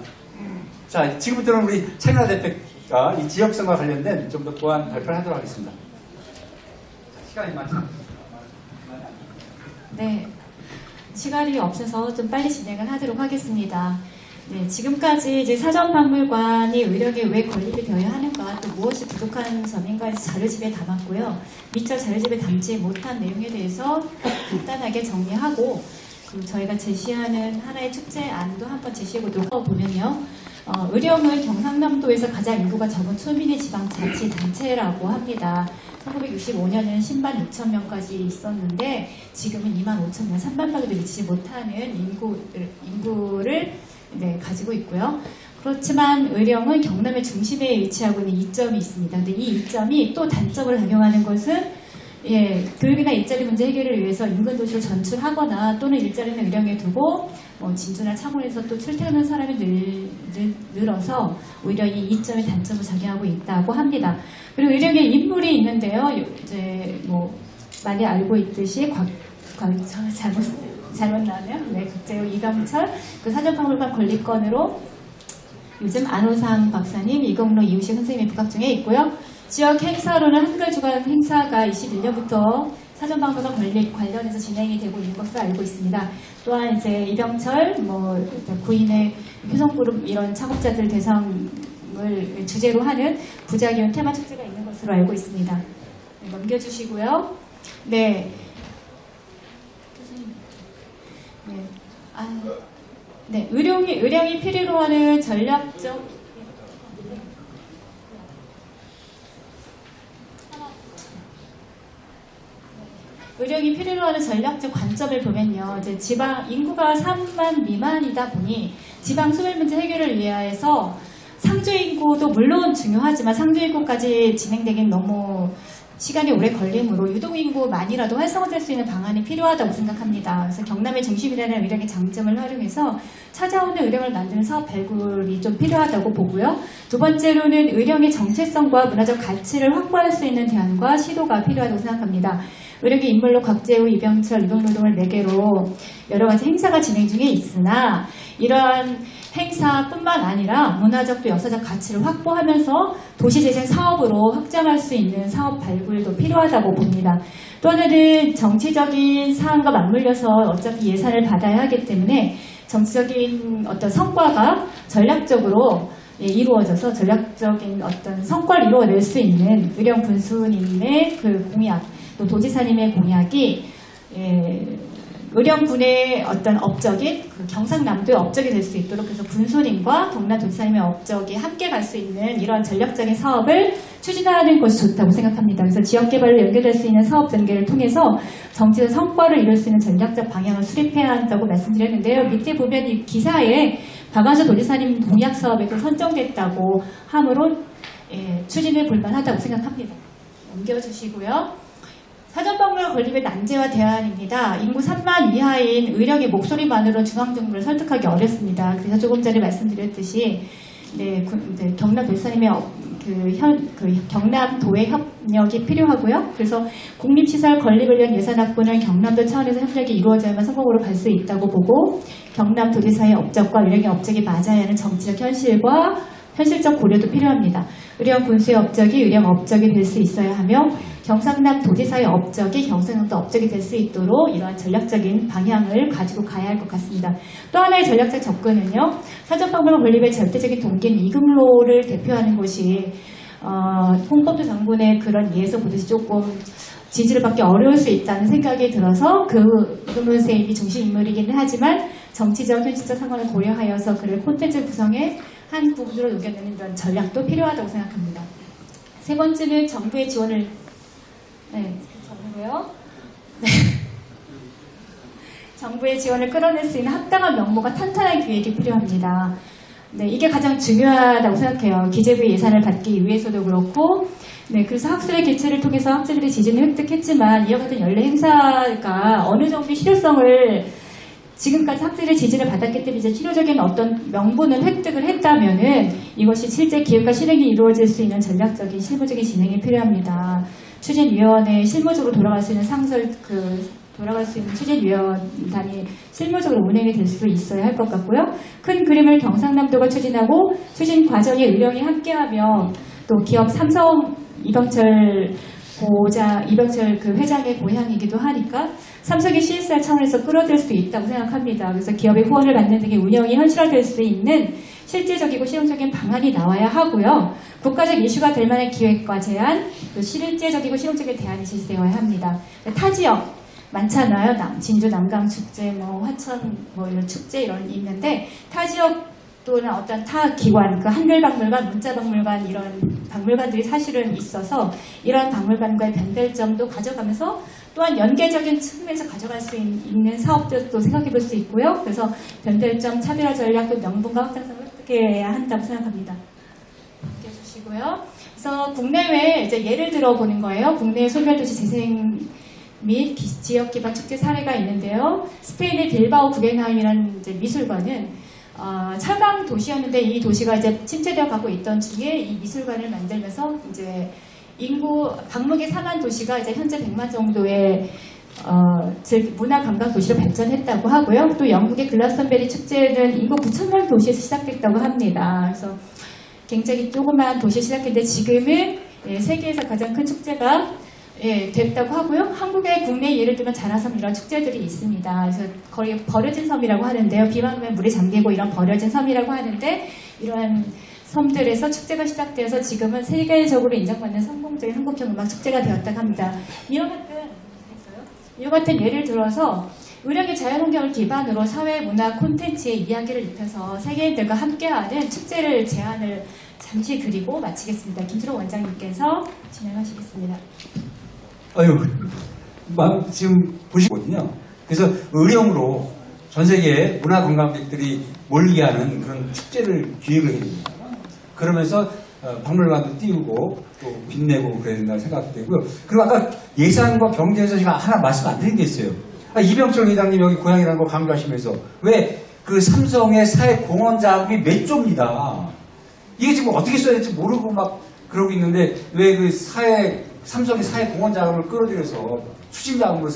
자, 지금부터는 우리 차민화 대표가 이 지역성과 관련된 좀 더 보완 발표를 하도록 하겠습니다. 시간이 많습니다. 네, 시간이 없어서 좀 빨리 진행을 하도록 하겠습니다. 네, 지금까지 이제 사전박물관이 의력에 왜 건립이 되어야 하는가, 또 무엇이 부족한 점인가에 자료집에 담았고요. 미처 자료집에 담지 못한 내용에 대해서 간단하게 정리하고, 저희가 제시하는 하나의 축제안도 한번 제시해보도록 보면요. 의령은 경상남도에서 가장 인구가 적은 초민의 지방자치단체라고 합니다. 1965년은 10만 6천 명까지 있었는데 지금은 2만 5천 명, 3만 명에도 미치지 못하는 인구를 가지고 있고요. 그렇지만 의령은 경남의 중심에 위치하고 있는 이점이 있습니다. 근데 이 이점이 또 단점을 작용하는 것은 교육이나 일자리 문제 해결을 위해서 인근 도시로 전출하거나 또는 일자리는 의령에 두고 진주나 창원에서 또 출퇴근하는 사람이 늘어서 오히려 이 이점이 단점을 작용하고 있다고 합니다. 그리고 의령에 인물이 있는데요. 이제 많이 알고 있듯이 잘못 나왔네요. 네, 국제우 이병철 그 사전박물관 건립건으로 요즘 안호상 박사님, 이경로 이우식 선생님의 부각 중에 있고요. 지역 행사로는 한글 주간 행사가 21년부터 사전박물관 건립 관련해서 진행이 되고 있는 것으로 알고 있습니다. 또한 이제 이병철, 구인의 효성그룹 이런 창업자들 대상을 주제로 하는 부자기원 테마 축제가 있는 것으로 알고 있습니다. 네, 넘겨주시고요. 네. 네. 의령이 필요로 하는 전략적 의령이 필요로 하는 전략적 관점을 보면요. 이제 지방 인구가 3만 미만이다 보니 지방 소멸 문제 해결을 위해서 상주 인구도 물론 중요하지만 상주 인구까지 진행되긴 너무 시간이 오래 걸리므로 유동인구만이라도 활성화될 수 있는 방안이 필요하다고 생각합니다. 그래서 경남의 중심이라는 의령의 장점을 활용해서 찾아오는 의령을 만드는 사업 발굴이 좀 필요하다고 보고요. 두 번째로는 의령의 정체성과 문화적 가치를 확보할 수 있는 대안과 시도가 필요하다고 생각합니다. 의령의 인물로 곽재우, 이병철, 이동노동을 매개로 여러 가지 행사가 진행 중에 있으나 이러한 행사뿐만 아니라 문화적 또 역사적 가치를 확보하면서 도시재생 사업으로 확장할 수 있는 사업 발굴도 필요하다고 봅니다. 또 하나는 정치적인 사안과 맞물려서 어차피 예산을 받아야 하기 때문에 정치적인 어떤 성과가 전략적으로 이루어져서 전략적인 어떤 성과를 이루어낼 수 있는 의령 군수님의 그 공약, 또 도지사님의 공약이 의령군의 어떤 업적인 경상남도의 업적이 될 수 있도록 해서 군수님과 경남도지사님의 업적이 함께 갈 수 있는 이런 전략적인 사업을 추진하는 것이 좋다고 생각합니다. 그래서 지역개발로 연결될 수 있는 사업 전개를 통해서 정치적 성과를 이룰 수 있는 전략적 방향을 수립해야 한다고 말씀드렸는데요. 밑에 보면 이 기사에 박완수 도지사님 공약 사업에 선정됐다고 하므로 추진해 볼 만하다고 생각합니다. 넘겨주시고요. 사전박물관 건립의 난제와 대안입니다. 인구 3만 이하인 의령의 목소리만으로 중앙정부를 설득하기 어렵습니다. 그래서 조금 전에 말씀드렸듯이 경남도지사님의 경남도의 협력이 필요하고요. 그래서 국립시설 건립을 위한 예산 확보는 경남도 차원에서 협력이 이루어져야만 성공으로 갈 수 있다고 보고 경남도지사의 업적과 의령의 업적이 맞아야 하는 정치적 현실과 현실적 고려도 필요합니다. 의령 군수의 업적이 의령 업적이 될 수 있어야 하며 경상남 도지사의 업적이 경상남도 업적이 될 수 있도록 이러한 전략적인 방향을 가지고 가야 할 것 같습니다. 또 하나의 전략적 접근은요. 사전박물관 건립의 절대적인 동기인 이금로를 대표하는 곳이 홍범도 장군의 그런 예에서 보듯이 조금 지지를 받기 어려울 수 있다는 생각이 들어서 그 이금로 선생님이 중심 인물이기는 하지만 정치적, 현실적 상황을 고려하여서 그를 콘텐츠 구성에 한 부분으로 녹여내는 이런 전략도 필요하다고 생각합니다. 세 번째는 정부의 지원을 정부의 지원을 끌어낼 수 있는 합당한 명목과 탄탄한 기획이 필요합니다. 네, 이게 가장 중요하다고 생각해요. 기재부의 예산을 받기 위해서도 그렇고, 네, 그래서 학술의 개최를 통해서 학자들의 지지는 획득했지만 이와 같은 연례 행사가 어느 정도 실효성을 지금까지 학자들의 지지를 받았기 때문에 이제 실효적인 어떤 명분을 획득을 했다면은 이것이 실제 기획과 실행이 이루어질 수 있는 전략적인 실무적인 진행이 필요합니다. 추진위원회 실무적으로 돌아갈 수 있는 돌아갈 수 있는 추진위원단이 실무적으로 운행이 될 수 있어야 할 것 같고요. 큰 그림을 경상남도가 추진하고 추진 과정에 의령이 함께하며 또 기업 삼성 이병철 그 회장의 고향이기도 하니까 삼성의 CSR 차원에서 끌어들일 수도 있다고 생각합니다. 그래서 기업의 후원을 받는 등의 운영이 현실화될 수 있는 실질적이고 실용적인 방안이 나와야 하고요. 국가적 이슈가 될 만한 기획과 제안, 또 실질적이고 실용적인 대안이 제시되어야 합니다. 타 지역 많잖아요. 진주 남강 축제, 화천 이런 축제 이런 있는데 타 지역 또는 어떤 타 기관, 그 한글박물관, 문자박물관 이런 박물관들이 사실은 있어서 이런 박물관과의 변별점도 가져가면서 또한 연계적인 측면에서 가져갈 수 있는 사업들도 생각해 볼 수 있고요. 그래서 변별점, 차별화 전략, 또 명분과 확장성을 어떻게 해야 한다고 생각합니다. 이렇게 해주시고요. 그래서 국내외 이제 예를 들어 보는 거예요. 국내 소멸도시 재생 및 지역 기반 축제 사례가 있는데요. 스페인의 빌바오 구겐하임이라는 이제 미술관은 철강 도시였는데 이 도시가 이제 침체되어 가고 있던 중에 이 미술관을 만들면서 이제 인구 방목의 4만 도시가 이제 현재 100만 정도의 즉 문화 관광 도시로 발전했다고 하고요. 또 영국의 글라스턴베리 축제는 인구 9,000만 도시에서 시작됐다고 합니다. 그래서 굉장히 조그만 도시에 시작했는데 지금은 세계에서 가장 큰 축제가 됐다고 하고요. 한국의 국내 예를 들면 자라섬 이런 축제들이 있습니다. 그래서 거의 버려진 섬이라고 하는데요. 비만 오면 물이 잠기고 이런 버려진 섬이라고 하는데 이러한 섬들에서 축제가 시작되어서 지금은 세계적으로 인정받는 성공적인 한국형 음악 축제가 되었다고 합니다. 이와 같은 예를 들어서 의령의 자연환경을 기반으로 사회 문화 콘텐츠의 이야기를 입혀서 세계인들과 함께하는 축제를 제안을 잠시 드리고 마치겠습니다. 김수록 원장님께서 진행하시겠습니다. 지금 보시거든요. 그래서 의령으로 전 세계 문화 관광객들이 몰리게 하는 그런 축제를 기획을 해야 됩니다. 그러면서 박물관도 띄우고 또 빛내고 그래야 된다고 생각되고요. 그리고 아까 예산과 경제에서 제가 하나 말씀 안 드린 게 있어요. 이병철 회장님 여기 고향이라는 거 강조하시면서 왜 그 삼성의 사회공헌 자금이 몇 조입니다. 이게 지금 어떻게 써야 될지 모르고 막 그러고 있는데 왜 그 삼성의 사회공헌 자금을 끌어들여서 추진 자금으로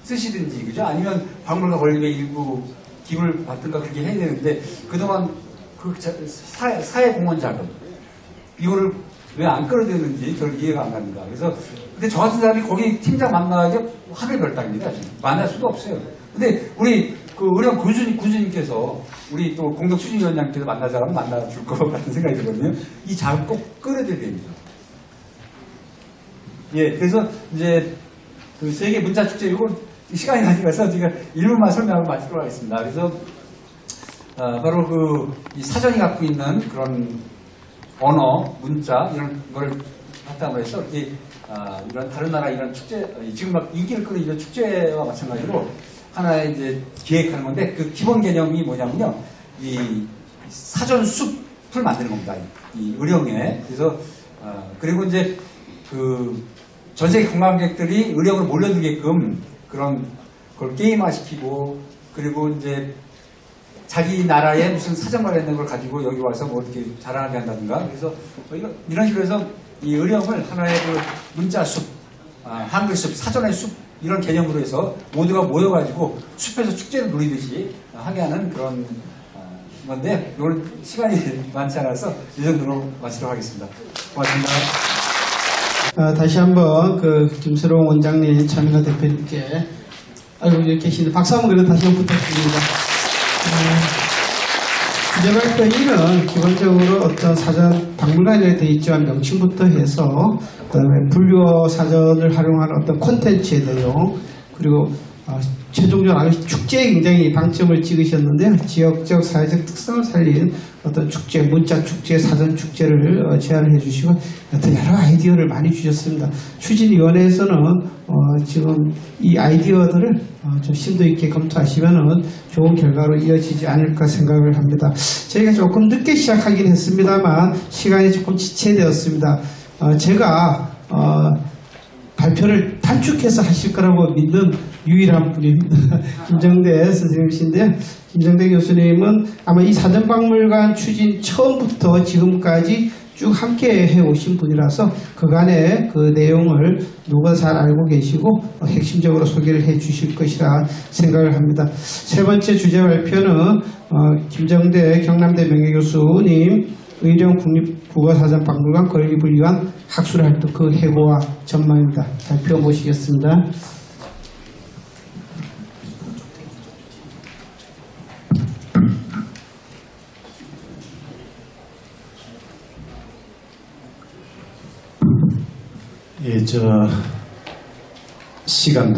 쓰시든지 그죠? 아니면 박물관 권리의 일부 기부를 받든가 그렇게 해야 되는데 그동안 그 사회공헌 자금 이거를 왜 안 끌어들였는지 저는 이해가 안 갑니다. 그래서 근데 저 같은 사람이 거기 팀장 만나기 하늘별따기입니다. 만날 수도 없어요. 근데 우리 그 의령 군수님께서 우리 또 공동추진위원장께서 만나자면 만나줄 것 같은 생각이 들거든요. 이 자금 꼭 끌어들여야 됩니다. 그래서 이제 그 세계 문자 축제 이거 시간이 많이 가서 제가 1분만 설명하고 마치도록 하겠습니다. 그래서 바로 이 사전이 갖고 있는 그런 언어, 문자 이런 걸 바탕으로 해서 이렇게 이런 다른 나라 이런 축제 지금 막 인기를 끄는 이런 축제와 마찬가지로 하나의 이제 기획하는 건데 그 기본 개념이 뭐냐면요, 이 사전 숲을 만드는 겁니다. 이 의령에. 그래서 그리고 이제 그 전 세계 관광객들이 의령으로 몰려들게끔 그런 걸 게임화시키고 그리고 이제 자기 나라에 무슨 사전 마련된 걸 가지고 여기 와서 뭐 이렇게 자랑하게 한다든가 그래서 이런 식으로 해서 이 의령을 하나의 그 문자 숲, 한글 숲, 사전의 숲 이런 개념으로 해서 모두가 모여가지고 숲에서 축제를 누리듯이 하게 하는 그런 건데 오늘 시간이 많지 않아서 이 정도로 마치도록 하겠습니다. 고맙습니다. 다시 한번 그 김수록 원장님, 차민호 대표님께 여기 계시는 박수 한번 그래도 다시 한번 부탁드립니다. 기재발표 1은 기본적으로 어떤 사전 박물관에 되어 있지만 명칭부터 해서 그다음에 분류어 사전을 활용하는 어떤 콘텐츠의 내용 그리고 최종적으로 축제에 굉장히 방점을 찍으셨는데요. 지역적 사회적 특성을 살린 어떤 축제, 문자 축제, 사전 축제를 제안을 해주시고 어떤 여러 아이디어를 많이 주셨습니다. 추진위원회에서는 지금 이 아이디어들을 좀 심도 있게 검토하시면은 좋은 결과로 이어지지 않을까 생각을 합니다. 저희가 조금 늦게 시작하긴 했습니다만 시간이 조금 지체되었습니다. 제가 발표를 단축해서 하실 거라고 믿는 유일한 분입니다. 김정대 선생님이신데요. 김정대 교수님은 아마 이 사전박물관 추진 처음부터 지금까지 쭉 함께 해오신 분이라서 그간의 그 내용을 누가 잘 알고 계시고 핵심적으로 소개를 해 주실 것이라 생각을 합니다. 세 번째 주제 발표는 김정대 경남대 명예교수님 의령 국립국어사전박물관 건립을 위한 학술 활동 그 해고와 전망입니다. 발표 모시겠습니다. 예, 시간도